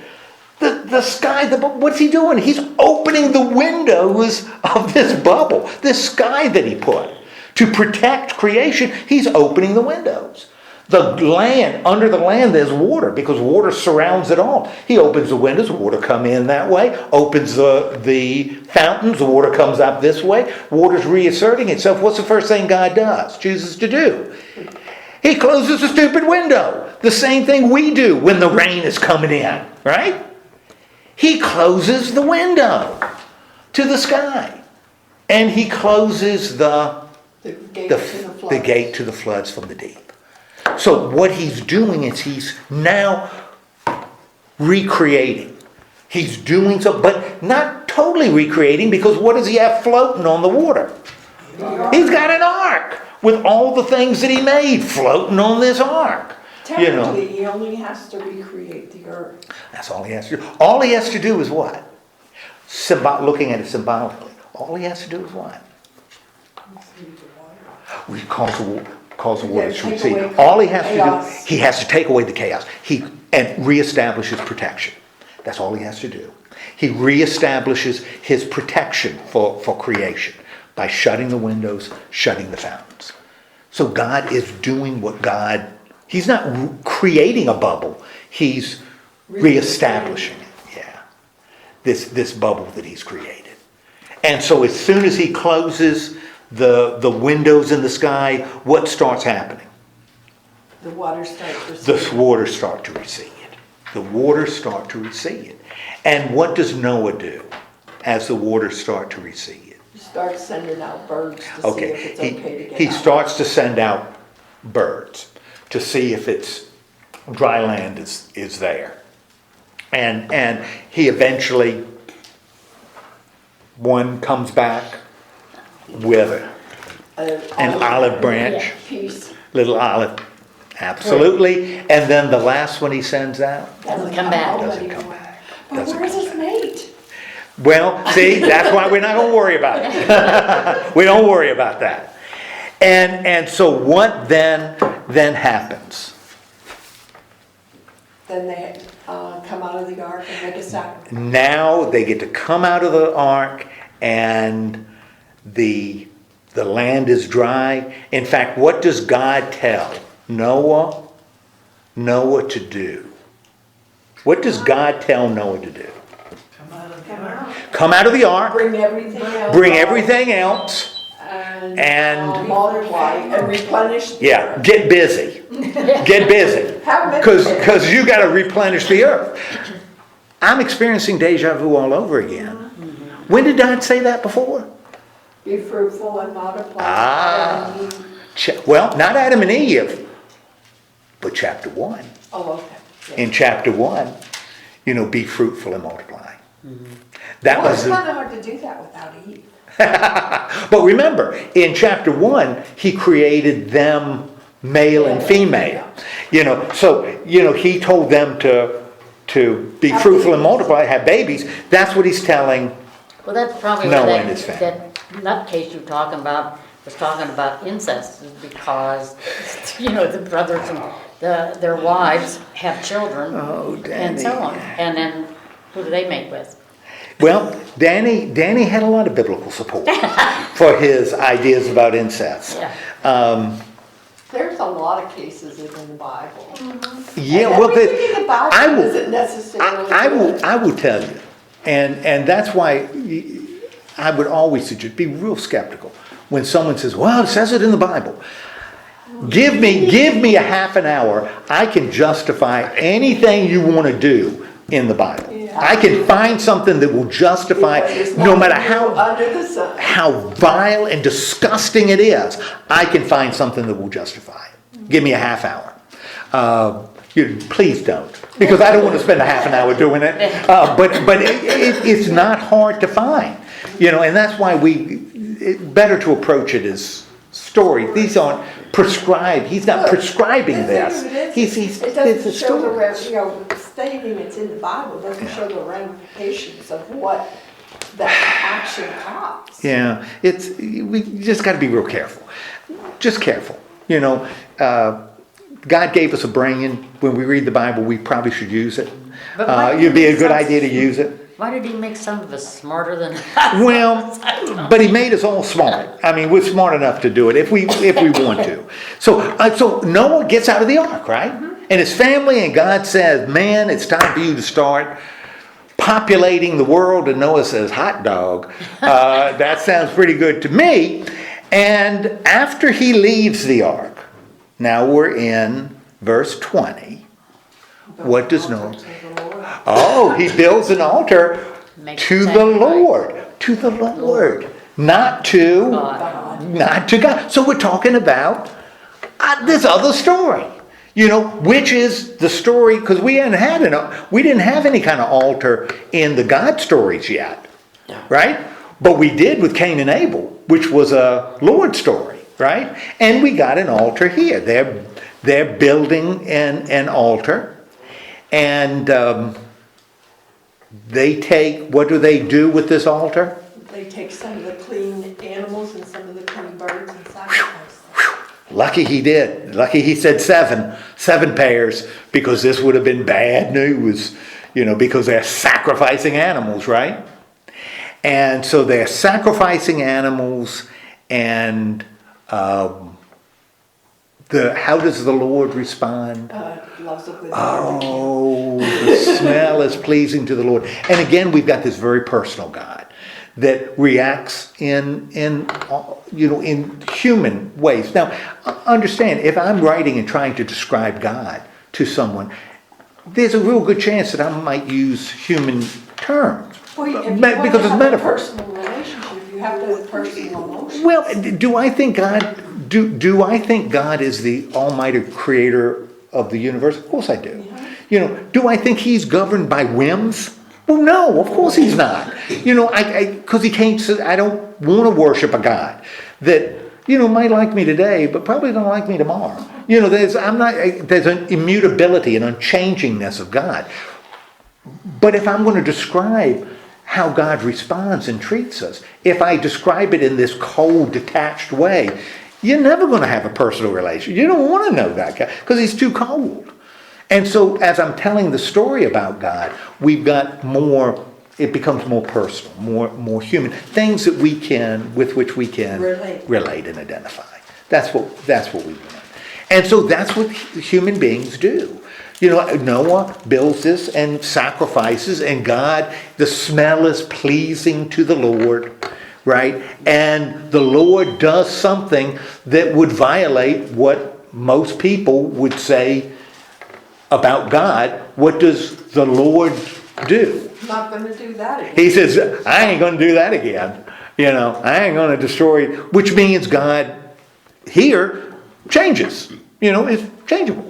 The sky, what's he doing? He's opening the windows of this bubble, this sky that he put. To protect creation, he's opening the windows. The land, under the land there's water, because water surrounds it all. He opens the windows, water come in that way. Opens the fountains, the water comes up this way. Water's reasserting itself. What's the first thing God chooses to do? He closes the stupid window. The same thing we do when the rain is coming in, right? He closes the window to the sky. And he closes the gate to the floods from the deep. So what he's doing is he's now recreating. He's doing so, but not totally recreating, because what does he have floating on the water? He's got an ark with all the things that he made floating on this ark. Technically, he only has to recreate the earth. That's all he has to do. All he has to do is what? Looking at it symbolically. All he has to do is what? We cause the water to recede. All he has to do, he has to take away the chaos. And reestablish his protection. That's all he has to do. He reestablishes his protection for creation by shutting the windows, shutting the fountains. So God is doing he's not creating a bubble. He's reestablishing it. Yeah. This bubble that he's created. And so as soon as he closes the windows in the sky, what starts happening? The water starts to recede. The waters start to recede. The waters start to recede. And what does Noah do as the waters start to recede? He starts sending out birds to see if it's okay to get He out. starts to send out birds to see if it's dry land is there. And he eventually, one comes back with an olive branch, piece. little olive, Absolutely. And then the last one he sends out Doesn't come back. doesn't come back. But Doesn't where's come his mate? Well, see, that's why we're not going to worry about it. We don't worry about that. And so what then happens? Then they come out of the ark and make a sacrifice. Now they get to come out of the ark and the land is dry. In fact, what does God tell Noah to do? What does God tell Noah to do? Come out of the ark, Bring everything else. bring everything else, and multiply and replenish. the yeah, earth. get busy. Get busy. Have many Because you got to replenish the earth. I'm experiencing deja vu all over again. When did God say that before? Be fruitful and multiply. Ah. And Well, not Adam and Eve, but chapter 1. oh, okay. In chapter 1, be fruitful and multiply. That Well, was it's the, kind of hard to do that without Eve. but remember, in chapter 1, he created them male and female. So he told them to be Have fruitful and babies. multiply, have babies. That's what he's telling. Well, that's probably Noah what and his family. that nutcase you're talking about was talking about incest, is because, the brothers and their wives have children. Oh, And so Danny. on. And then who do they make with? Well, Danny had a lot of biblical support for his ideas about incest. Yeah. There's a lot of cases in the Bible. Yeah, And well, everything in the Bible I will- isn't necessarily I will tell you, and that's why I would always suggest be real skeptical when someone says, "Well, it says it in the Bible." Give me a half an hour. I can justify anything you want to do in the Bible. Yeah. I can find something that will justify, There's no matter nothing new under the sun. how vile and disgusting it is, I can find something that will justify it. Give me a half hour. Please don't, because I don't want to spend a half an hour doing it. But it's not hard to find, and that's why better to approach it as story. These aren't prescribed. He's not prescribing this. It It's doesn't a show story. stating it's in the Bible doesn't show the ramifications of what that action costs. Yeah, we just got to be real careful. Just careful. God gave us a brain. When we read the Bible, we probably should use it. But why did It'd be he a make good some- idea to use it. Why did he make some of us smarter than us? Well, but he made us all smart. I mean, we're smart enough to do it if we want to. So Noah gets out of the ark, right? And his family, and God says, "Man, it's time for you to start populating the world." And Noah says, "Hot dog, that sounds pretty good to me." And after he leaves the ark, now we're in verse 20. What does Noah? Oh, he builds an altar Makes to the sacrifice. Lord. To the Lord. Not to God. So we're talking about this other story. Which is the story, because we didn't have any kind of altar in the God stories yet. Right? But we did with Cain and Abel, which was a Lord story, right? And we got an altar here. They're building an altar. And what do they do with this altar? They take some of the clean animals and some of the clean birds and sacrifice them. Lucky he did. Lucky he said seven pairs, because this would have been bad news, because they're sacrificing animals, right? And so they're sacrificing animals, and how does the Lord respond? Loves a good barbecue. Oh, the smell is pleasing to the Lord. And again, we've got this very personal God that reacts in human ways. Now, understand, if I'm writing and trying to describe God to someone, there's a real good chance that I might use human terms. Well, if you because want it's to have a metaphor. personal relationship, you have to have personal emotions. Well, do I think God is the almighty creator of the universe? Of course I do. Do I think he's governed by whims? Well, no, of course he's not. Because he can't. I don't want to worship a God that might like me today, but probably don't like me tomorrow. You know, there's an immutability, an unchangingness of God. But if I'm going to describe how God responds and treats us, if I describe it in this cold, detached way, you're never going to have a personal relationship. You don't want to know that guy because he's too cold. And so as I'm telling the story about God, we've got more, it becomes more personal, more human. Things that with which we can relate and identify. That's what we want. And so that's what human beings do. You know, Noah builds this and sacrifices, and God, the smell is pleasing to the Lord, right? And the Lord does something that would violate what most people would say about God. What does the Lord do? I'm not gonna do that again. He says, I ain't going to do that again. You know, I ain't going to destroy, which means God here changes. You know, it's changeable.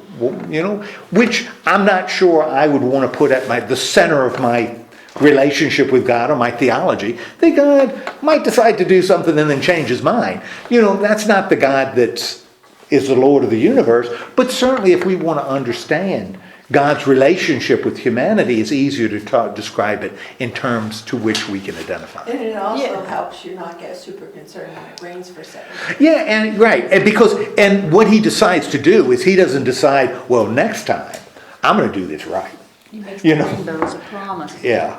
You know, which I'm not sure I would want to put at the center of my relationship with God or my theology, that God might decide to do something and then change his mind. You know, that's not the God that is the Lord of the universe. But certainly if we want to understand God's relationship with humanity, it's easier to describe it in terms to which we can identify. And it also Yeah. helps you not get super concerned when it rains for 7 days. Yeah, and right, and what he decides to do is he doesn't decide, well, next time I'm going to do this right. He makes You the know. rainbows a promise. Yeah.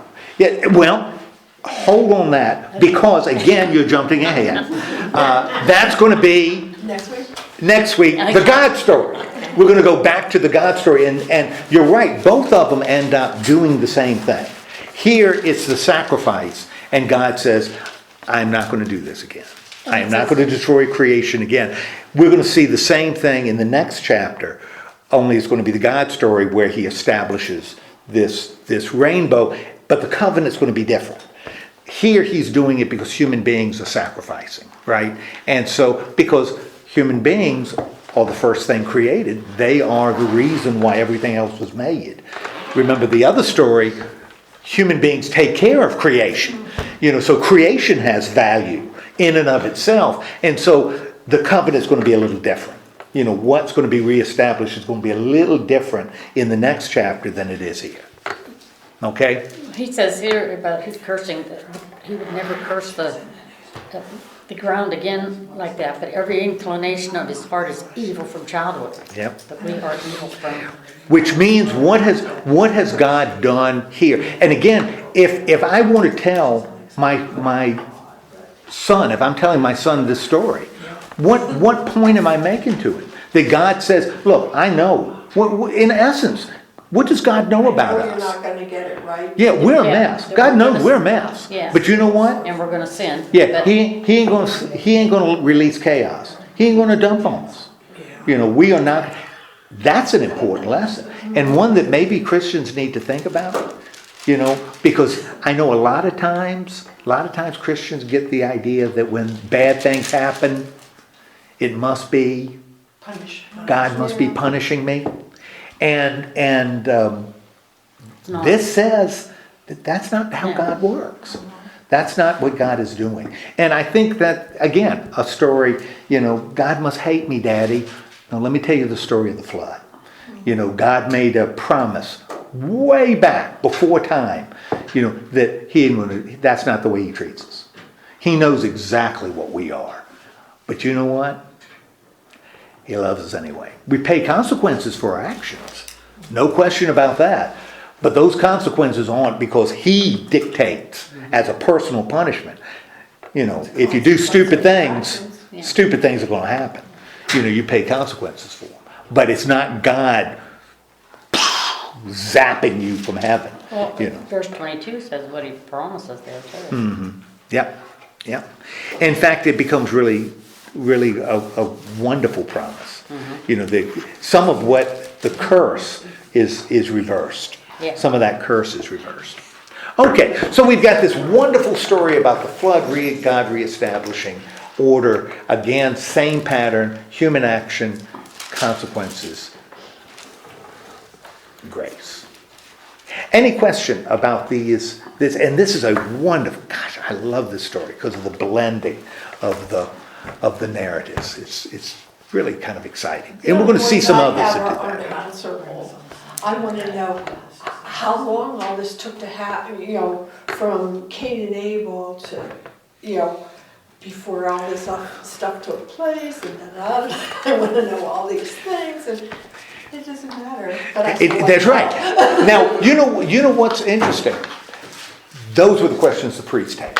Well, hold on that, because again, you're jumping ahead. That's going to be Next week? the God story. We're going to go back to the God story, and you're right, both of them end up doing the same thing. Here it's the sacrifice, and God says, I'm not going to do this again. I am not going to destroy creation again. We're going to see the same thing in the next chapter, only it's going to be the God story where he establishes this rainbow, but the covenant's going to be different. Here he's doing it because human beings are sacrificing, right? And so, because human beings are the first thing created, they are the reason why everything else was made. Remember the other story, human beings take care of creation. You know, so creation has value in and of itself. And so the covenant is going to be a little different. You know, what's going to be reestablished is going to be a little different in the next chapter than it is here. Okay? He says here about his cursing, that he would never curse the ground again like that, but every inclination of his heart is evil from childhood. Yep. But we are evil from. Which means what has God done here? And again, if I want to tell my son, if I'm telling my son this story, what point am I making to it? That God says, look, I know. In essence, what does God know about Or you're us? not gonna get it right. Yeah, we're a Yeah, mess. that God we're knows gonna- we're a mess. Yeah. But you know what? And we're gonna sin. Yeah, But he ain't gonna release chaos. He ain't gonna dump on us. You know, we are not. That's an important lesson, and one that maybe Christians need to think about. You know, because I know a lot of times Christians get the idea that when bad things happen, it must be God must be punishing me, and it's not. this says that that's not how Yeah. God works. That's not what God is doing. And I think that, again, a story, you know, God must hate me, Daddy. Now let me tell you the story of the flood. You know, God made a promise way back before time, you know, that that's not the way he treats us. He knows exactly what we are. But you know what? He loves us anyway. We pay consequences for our actions. No question about that. But those consequences aren't because he dictates as a personal punishment. You know, if you do stupid things are going to happen. You know, you pay consequences for them. But it's not God zapping you from heaven. Well, You know. verse 22 says what he promises there too. Yep. In fact, it becomes really a wonderful promise. You know, some of what the curse is reversed. Yeah. Some of that curse is reversed. Okay, so we've got this wonderful story about the flood, God reestablishing order. Again, same pattern, human action, consequences, grace. Any question about this? And this is a wonderful, gosh, I love this story because of the blending of the narratives. really kind of exciting. And we're going to see some others that do Are that. unanswerable. I want to know how long all this took to happen, from Cain and Abel to, before all this stuff took place and da-da-da. I want to know all these things, and it doesn't matter. But I still That's want right. to know. Now, you know what's interesting? Those were the questions the priests had.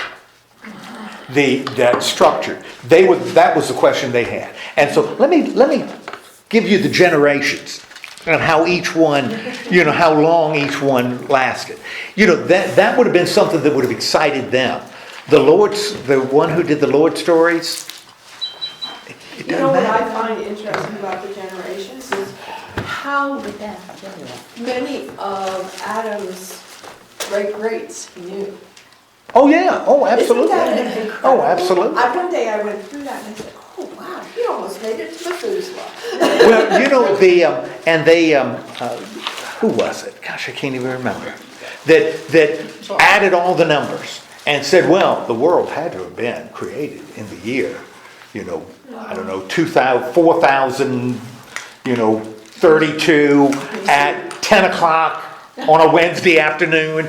That structure. That was the question they had. And so let me give you the generations and how each one, how long each one lasted. That would have been something that would have excited them. The one who did the Lord stories. It You know doesn't what I matter. find interesting about the generations is how many of Adam's great-greats he knew. Oh yeah. Oh, absolutely. Isn't that incredible? Oh, absolutely. One day I went through that and I said, oh wow, he almost made it to Methuselah. Well, who was it? Gosh, I can't even remember. That added all the numbers and said, well, the world had to have been created in the year, I don't know, 4,000, 32 at 10 o'clock on a Wednesday afternoon,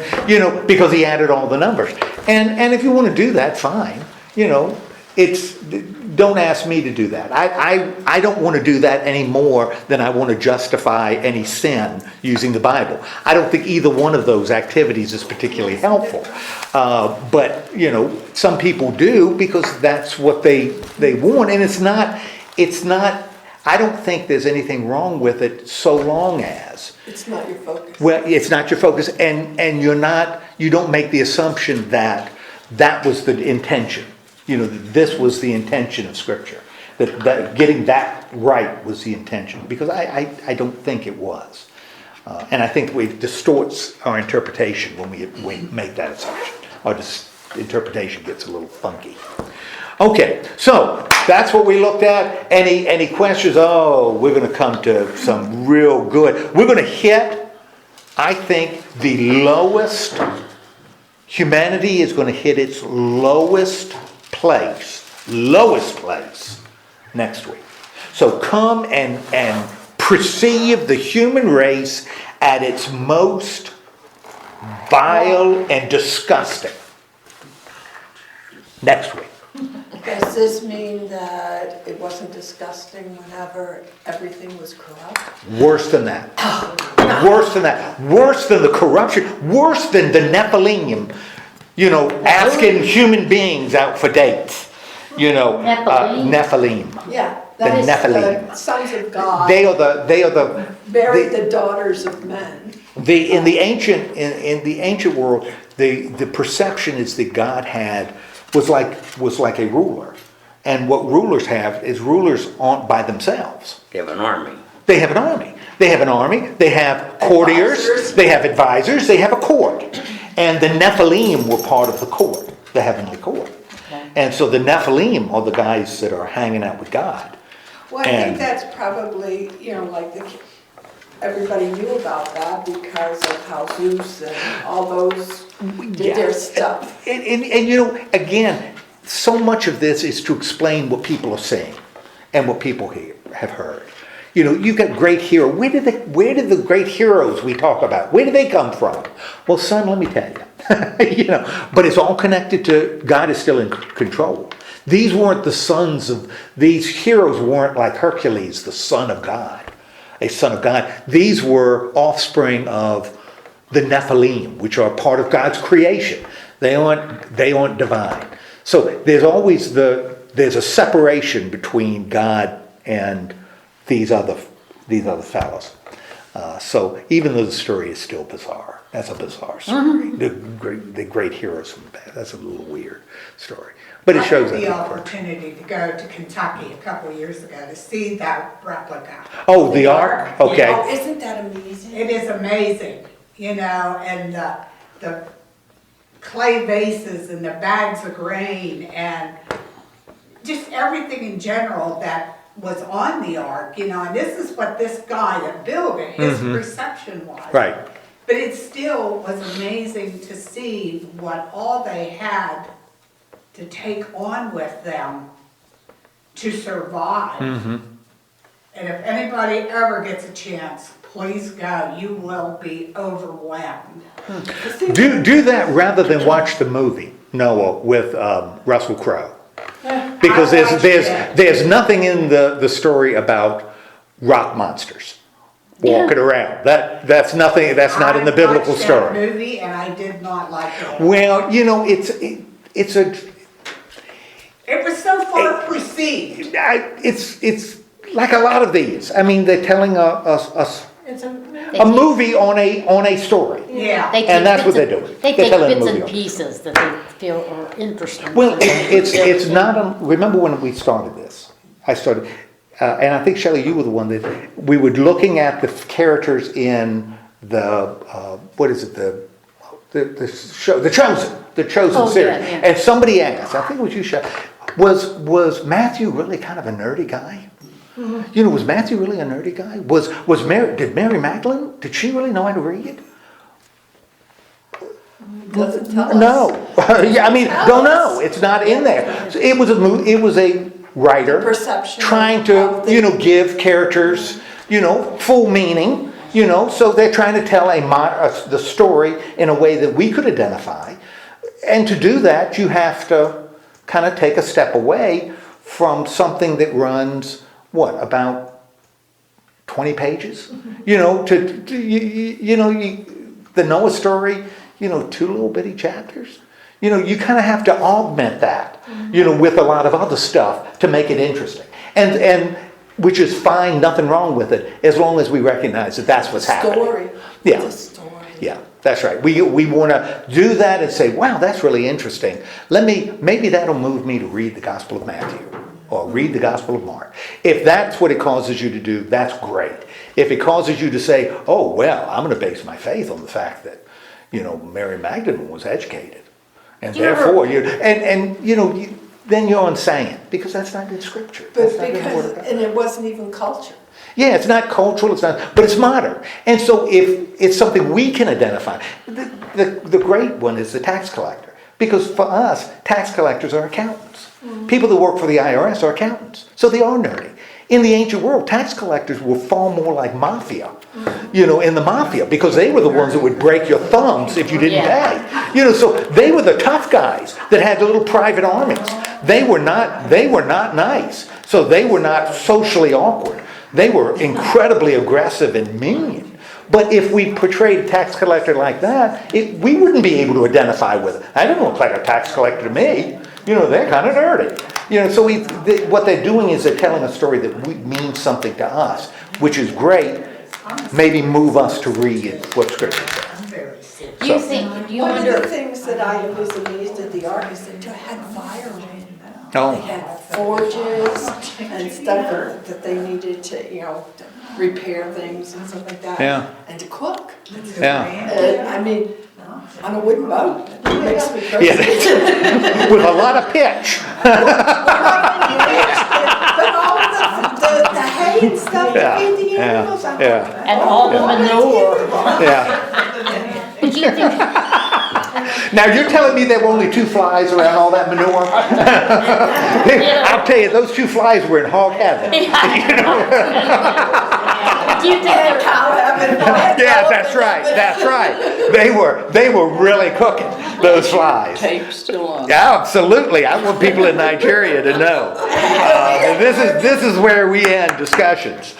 because he added all the numbers. And if you want to do that, fine. Don't ask me to do that. I don't want to do that any more than I want to justify any sin using the Bible. I don't think either one of those activities is particularly helpful. But, some people do because that's what they want. And it's not, I don't think there's anything wrong with it so long as. It's not your focus. Well, it's not your focus, and you don't make the assumption that was the intention. This was the intention of Scripture. That getting that right was the intention, because I don't think it was. And I think it distorts our interpretation when we make that assumption. Our interpretation gets a little funky. Okay, so that's what we looked at. Any questions? Oh, we're going to come to some real good. We're going to hit, I think, the lowest. Humanity is going to hit its lowest place next week. So come and perceive the human race at its most vile and disgusting next week. Does this mean that it wasn't disgusting whenever everything was corrupt? Worse than that. Worse than that. Worse than the corruption. Worse than the Nephilim, asking human beings out for dates. Nephilim. Yeah, The that is Nephilim. the sons of God. They are the buried the daughters of men. in the ancient world, the perception is that God was like a ruler. And what rulers have is rulers aren't by themselves. They have an army. They have an army. They have courtiers, Advisors. they have advisors, they have a court. And the Nephilim were part of the court, the heavenly court. And so the Nephilim are the guys that are hanging out with God. Well, I think that's probably, everybody knew about that because of how Zeus and all those did their stuff. And again, so much of this is to explain what people are saying and what people have heard. You've got great heroes. Where did the great heroes we talk about, where did they come from? Well, son, let me tell you. But it's all connected to God is still in control. These heroes weren't like Hercules, the son of God, a son of God. These were offspring of the Nephilim, which are part of God's creation. They aren't divine. So there's a separation between God and these other fellows. So even though the story is still bizarre, that's a bizarre story. The great heroes from the past, that's a little weird story. But it shows I had the that. opportunity to go to Kentucky a couple of years ago to see that replica. Oh, the Ark? Okay. Oh, isn't that amazing? It is amazing, and the clay vases and the bags of grain and just everything in general that was on the Ark, and this is what this guy that built it, his perception was. Right. But it still was amazing to see what all they had to take on with them to survive. And if anybody ever gets a chance, please go. You will be overwhelmed. Do that rather than watch the movie, Noah, with Russell Crowe. Because I watched it. there's nothing in the story about rock monsters walking around. That's nothing. That's not in the biblical I watched story. that movie and I did not like it. Well, you know, it's It was so far perceived. it's like a lot of these. I mean, they're telling us It's a, a movie on a story. Yeah. They take And that's what bits they're and- doing. They They're take telling a bits movie and on it. pieces that they feel are interesting. Well, it's not. Remember when we started this? I started, and I think Shelley, you were the one that we were looking at the characters in the what is it the show The Chosen Oh, series, yeah, yeah. and somebody asked, I think it was you, Shelley, was Matthew really kind of a nerdy guy? You know, was Matthew really a nerdy guy? Was Mary? Did Mary Magdalene? Did she really know how to read? doesn't tell us. No. Yeah, I mean, don't know. It's not in there. So it was a writer Perception trying of to, the- give characters, full meaning, so they're trying to tell the story in a way that we could identify. And to do that, you have to kind of take a step away from something that runs, about 20 pages? The Noah story, 2 little bitty chapters. You kind of have to augment that, with a lot of other stuff to make it interesting. And which is fine, nothing wrong with it, as long as we recognize that that's what's happening. Story. Yeah. It's a story. Yeah, that's right. We want to do that and say, wow, that's really interesting. Maybe that'll move me to read the Gospel of Matthew or read the Gospel of Mark. If that's what it causes you to do, that's great. If it causes you to say, oh, well, I'm going to base my faith on the fact that, Mary Magdalene was educated. And Do you ever- therefore, then you're insane because that's not in Scripture. That's But not in the Word of God. and it wasn't even culture. Yeah, it's not cultural, but it's modern. And so if it's something we can identify, the great one is the tax collector. Because for us, tax collectors are accountants. People that work for the IRS are accountants. So they are nerdy. In the ancient world, tax collectors were far more like mafia, in the mafia, because they were the ones that would break your thumbs if you didn't pay. So they were the tough guys that had the little private armies. They were not nice. So they were not socially awkward. They were incredibly aggressive and mean. But if we portrayed a tax collector like that, we wouldn't be able to identify with it. I don't look like a tax collector to me. They're kind of nerdy. So what they're doing is they're telling a story that means something to us, which is great. Maybe move us to read what Scripture says. I'm very sick. Do you think, do you One of the wonder, things that I was amazed at the ark is they had fire in it. They Oh, had forges and stuff that they needed to, repair things and stuff like that. Yeah. And to cook. yeah. I mean, on a wooden boat. It makes me crazy. Yeah. With a lot of pitch. But all the hay and stuff to feed the animals. I'm yeah. like, and all the manure, Yeah. do you think, Now you're telling me there were only 2 flies around all that manure? I'll tell you, those 2 flies were in hog heaven. do you think and there, cow heaven. Yeah, that's right. That's right. They were really cooking, those flies. Tape still on. Yeah, absolutely. I want people in Nigeria to know. This is where we end discussions.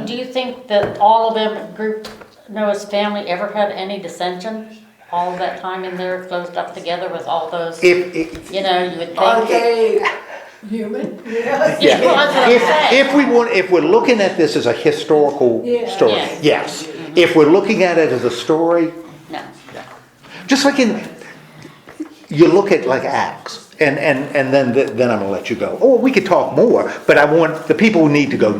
do you think that all of them, Noah's family ever had any dissension? All of that time in there closed up together with all those, you would think. Are they human? Yeah. Well, that's what I'm saying. If we're looking at this as a historical story, Yeah. yes. If we're looking at it as a story, No. just like you look at like Acts, and then I'm gonna let you go. Oh, we could talk more, but I want the people who need to go,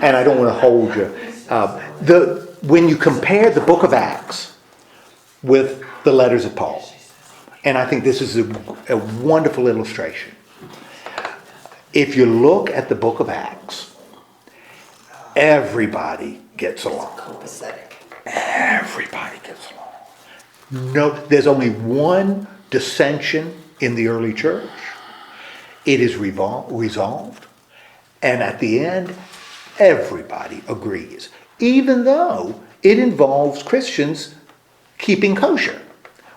and I don't want to hold you. When you compare the book of Acts with the letters of Paul, and I think this is a wonderful illustration. If you look at the book of Acts, everybody gets along. Copacetic. Everybody gets along. No, there's only one dissension in the early church. It is resolved, And at the end, everybody agrees, even though it involves Christians keeping kosher,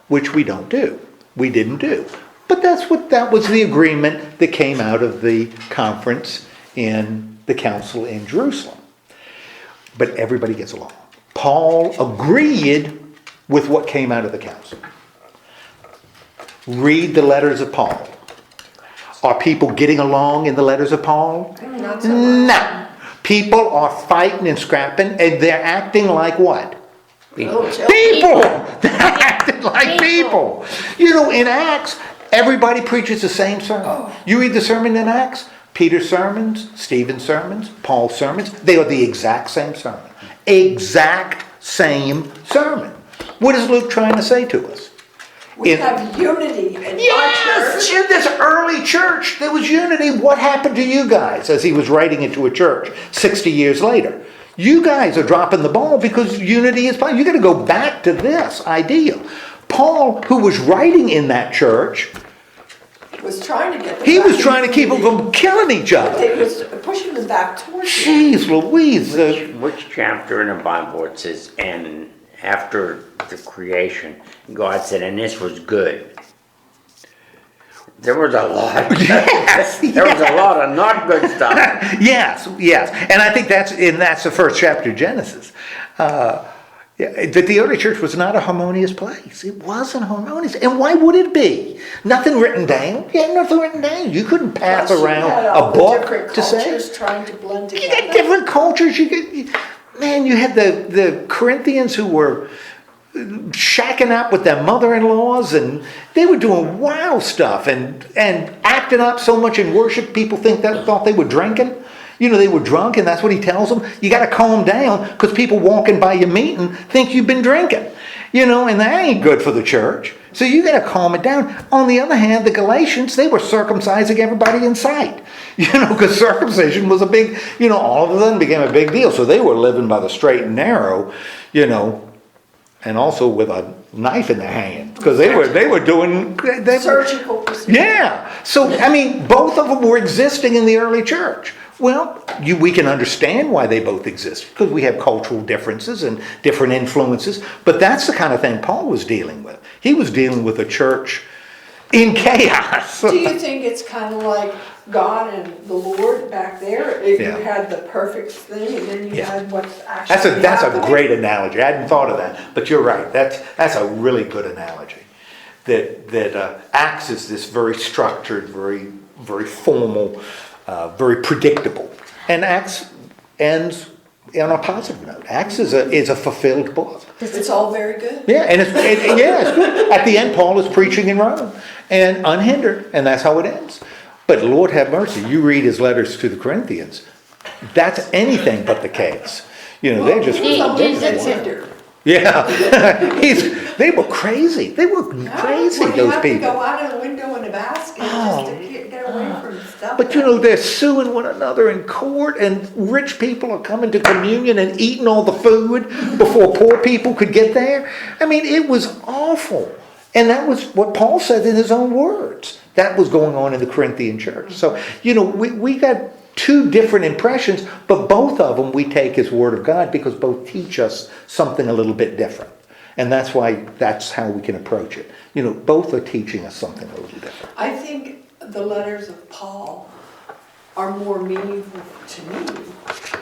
which we don't do. We didn't do. But that was the agreement that came out of the conference in the council in Jerusalem. But everybody gets along. Paul agreed with what came out of the council. Read the letters of Paul. Are people getting along in the letters of Paul? Not so much. No. People are fighting and scrapping, and they're acting like what? Little children. People! They're acting like people. You know, in Acts, everybody preaches the same sermon. You read the sermon in Acts, Peter's sermons, Stephen's sermons, Paul's sermons, they are the exact same sermon. Exact same sermon. What is Luke trying to say to us? We have unity in our Yes! church. In this early church, there was unity. What happened to you guys as he was writing it to a church 60 years later? You guys are dropping the ball because unity is fine. You got to go back to this idea. Paul, who was writing in that church, Was trying to get them he back was trying to keep them unity. from killing each But other. they was pushing them back towards it. Jeez Louise. Which chapter in the Bible it says, and after the creation, God said, and this was good. There was a lot. Yes, There was a lot of not good stuff. Yes. And I think that's the first chapter of Genesis. That the early church was not a harmonious place. It wasn't harmonious. And why would it be? Nothing written down. You had nothing written down. You couldn't pass Plus, you around had all a the book different to say. cultures trying to blend You together. got different cultures. Man, you had the Corinthians who were shacking up with their mother-in-laws, and they were doing wild stuff and acting up so much in worship. People thought they were drinking. You know, they were drunk, and that's what he tells them. You got to calm down because people walking by your meeting think you've been drinking. You know, and that ain't good for the church. So you got to calm it down. On the other hand, the Galatians, they were circumcising everybody in sight. You know, because circumcision was a big, all of them became a big deal. So they were living by the straight and narrow, and also with a knife in their hand because they were doing Surgical procedure. yeah. So I mean, both of them were existing in the early church. Well, we can understand why they both exist because we have cultural differences and different influences. But that's the kind of thing Paul was dealing with. He was dealing with a church in chaos. Do you think it's kind of like God and the Lord back there? You Yeah. had the perfect thing, and then you Yeah. had what's actually That's a happening. great analogy. I hadn't thought of that, but you're right. That's a really good analogy. That Acts is this very structured, very formal, very predictable, and Acts ends on a positive note. Acts is a fulfilled book. It's all very good. Yeah, and it's good. At the end, Paul is preaching in Rome and unhindered, and that's how it ends. But Lord have mercy, you read his letters to the Corinthians. That's anything but the chaos. They're just Hindered. yeah. They were crazy. They were crazy. When you Those have to people. go out of the window in a basket just to get away from stuff. But they're suing one another in court, and rich people are coming to communion and eating all the food before poor people could get there. I mean, it was awful. And that was what Paul said in his own words. That was going on in the Corinthian church. So, we got two different impressions, but both of them we take as Word of God because both teach us something a little bit different. And that's how we can approach it. Both are teaching us something a little different. I think the letters of Paul are more meaningful to me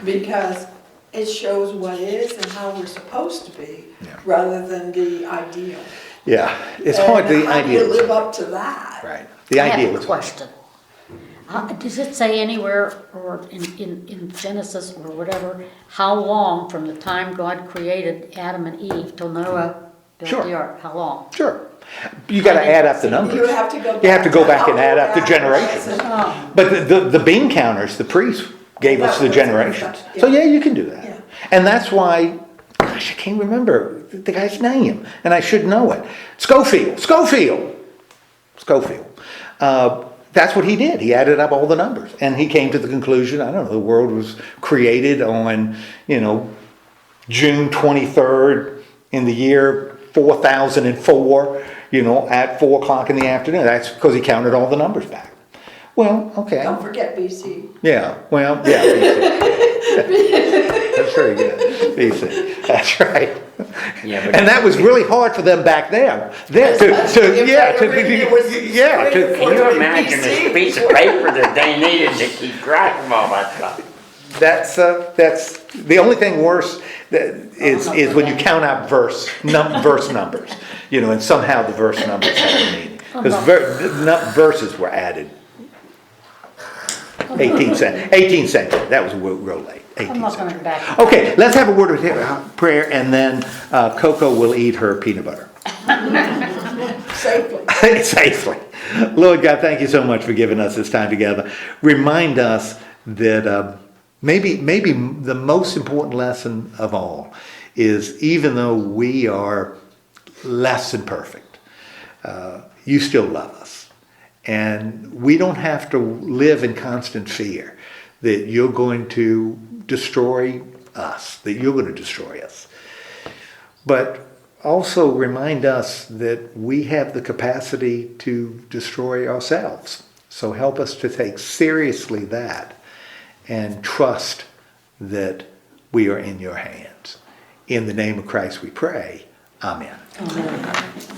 because it shows what is and how we're supposed to be rather than the ideal. Yeah, it's hard. The And how do you ideal. live up to that? Right. The I ideal have is a question. Does it say anywhere or in Genesis or whatever, how long from the time God created Adam and Eve till Noah built Sure. the ark? How long? Sure. You got to add up the numbers. You have to go back. You have to go back and how add up the old generations. Adam was and- But the bean counters, the priests gave us the generations. So yeah, you can do that. Yeah. And that's why, gosh, I can't remember the guy's name, and I should know it. Schofield. That's what he did. He added up all the numbers, and he came to the conclusion, I don't know, the world was created on, June 23rd in the year 4004, at 4 o'clock in the afternoon. That's because he counted all the numbers back. Well, okay. Don't forget BC. Yeah, well, yeah, BC. That's very good, BC, that's right. Yeah, but And that was really hard for them back then. can you imagine this piece of paper that they needed to keep track of all that stuff? That's the only thing worse is when you count out verse numbers, and somehow the verse numbers have a meaning. Because verses were added 18th century, that was real late, I'm 18th not century. coming back. Okay, let's have a word of prayer, and then Coco will eat her peanut butter. Safely. Safely. Lord God, thank you so much for giving us this time together. Remind us that maybe the most important lesson of all is, even though we are less than perfect, you still love us. And we don't have to live in constant fear that you're going to destroy us, that you're going to destroy us. But also remind us that we have the capacity to destroy ourselves. So help us to take seriously that and trust that we are in your hands. In the name of Christ we pray. Amen. Amen.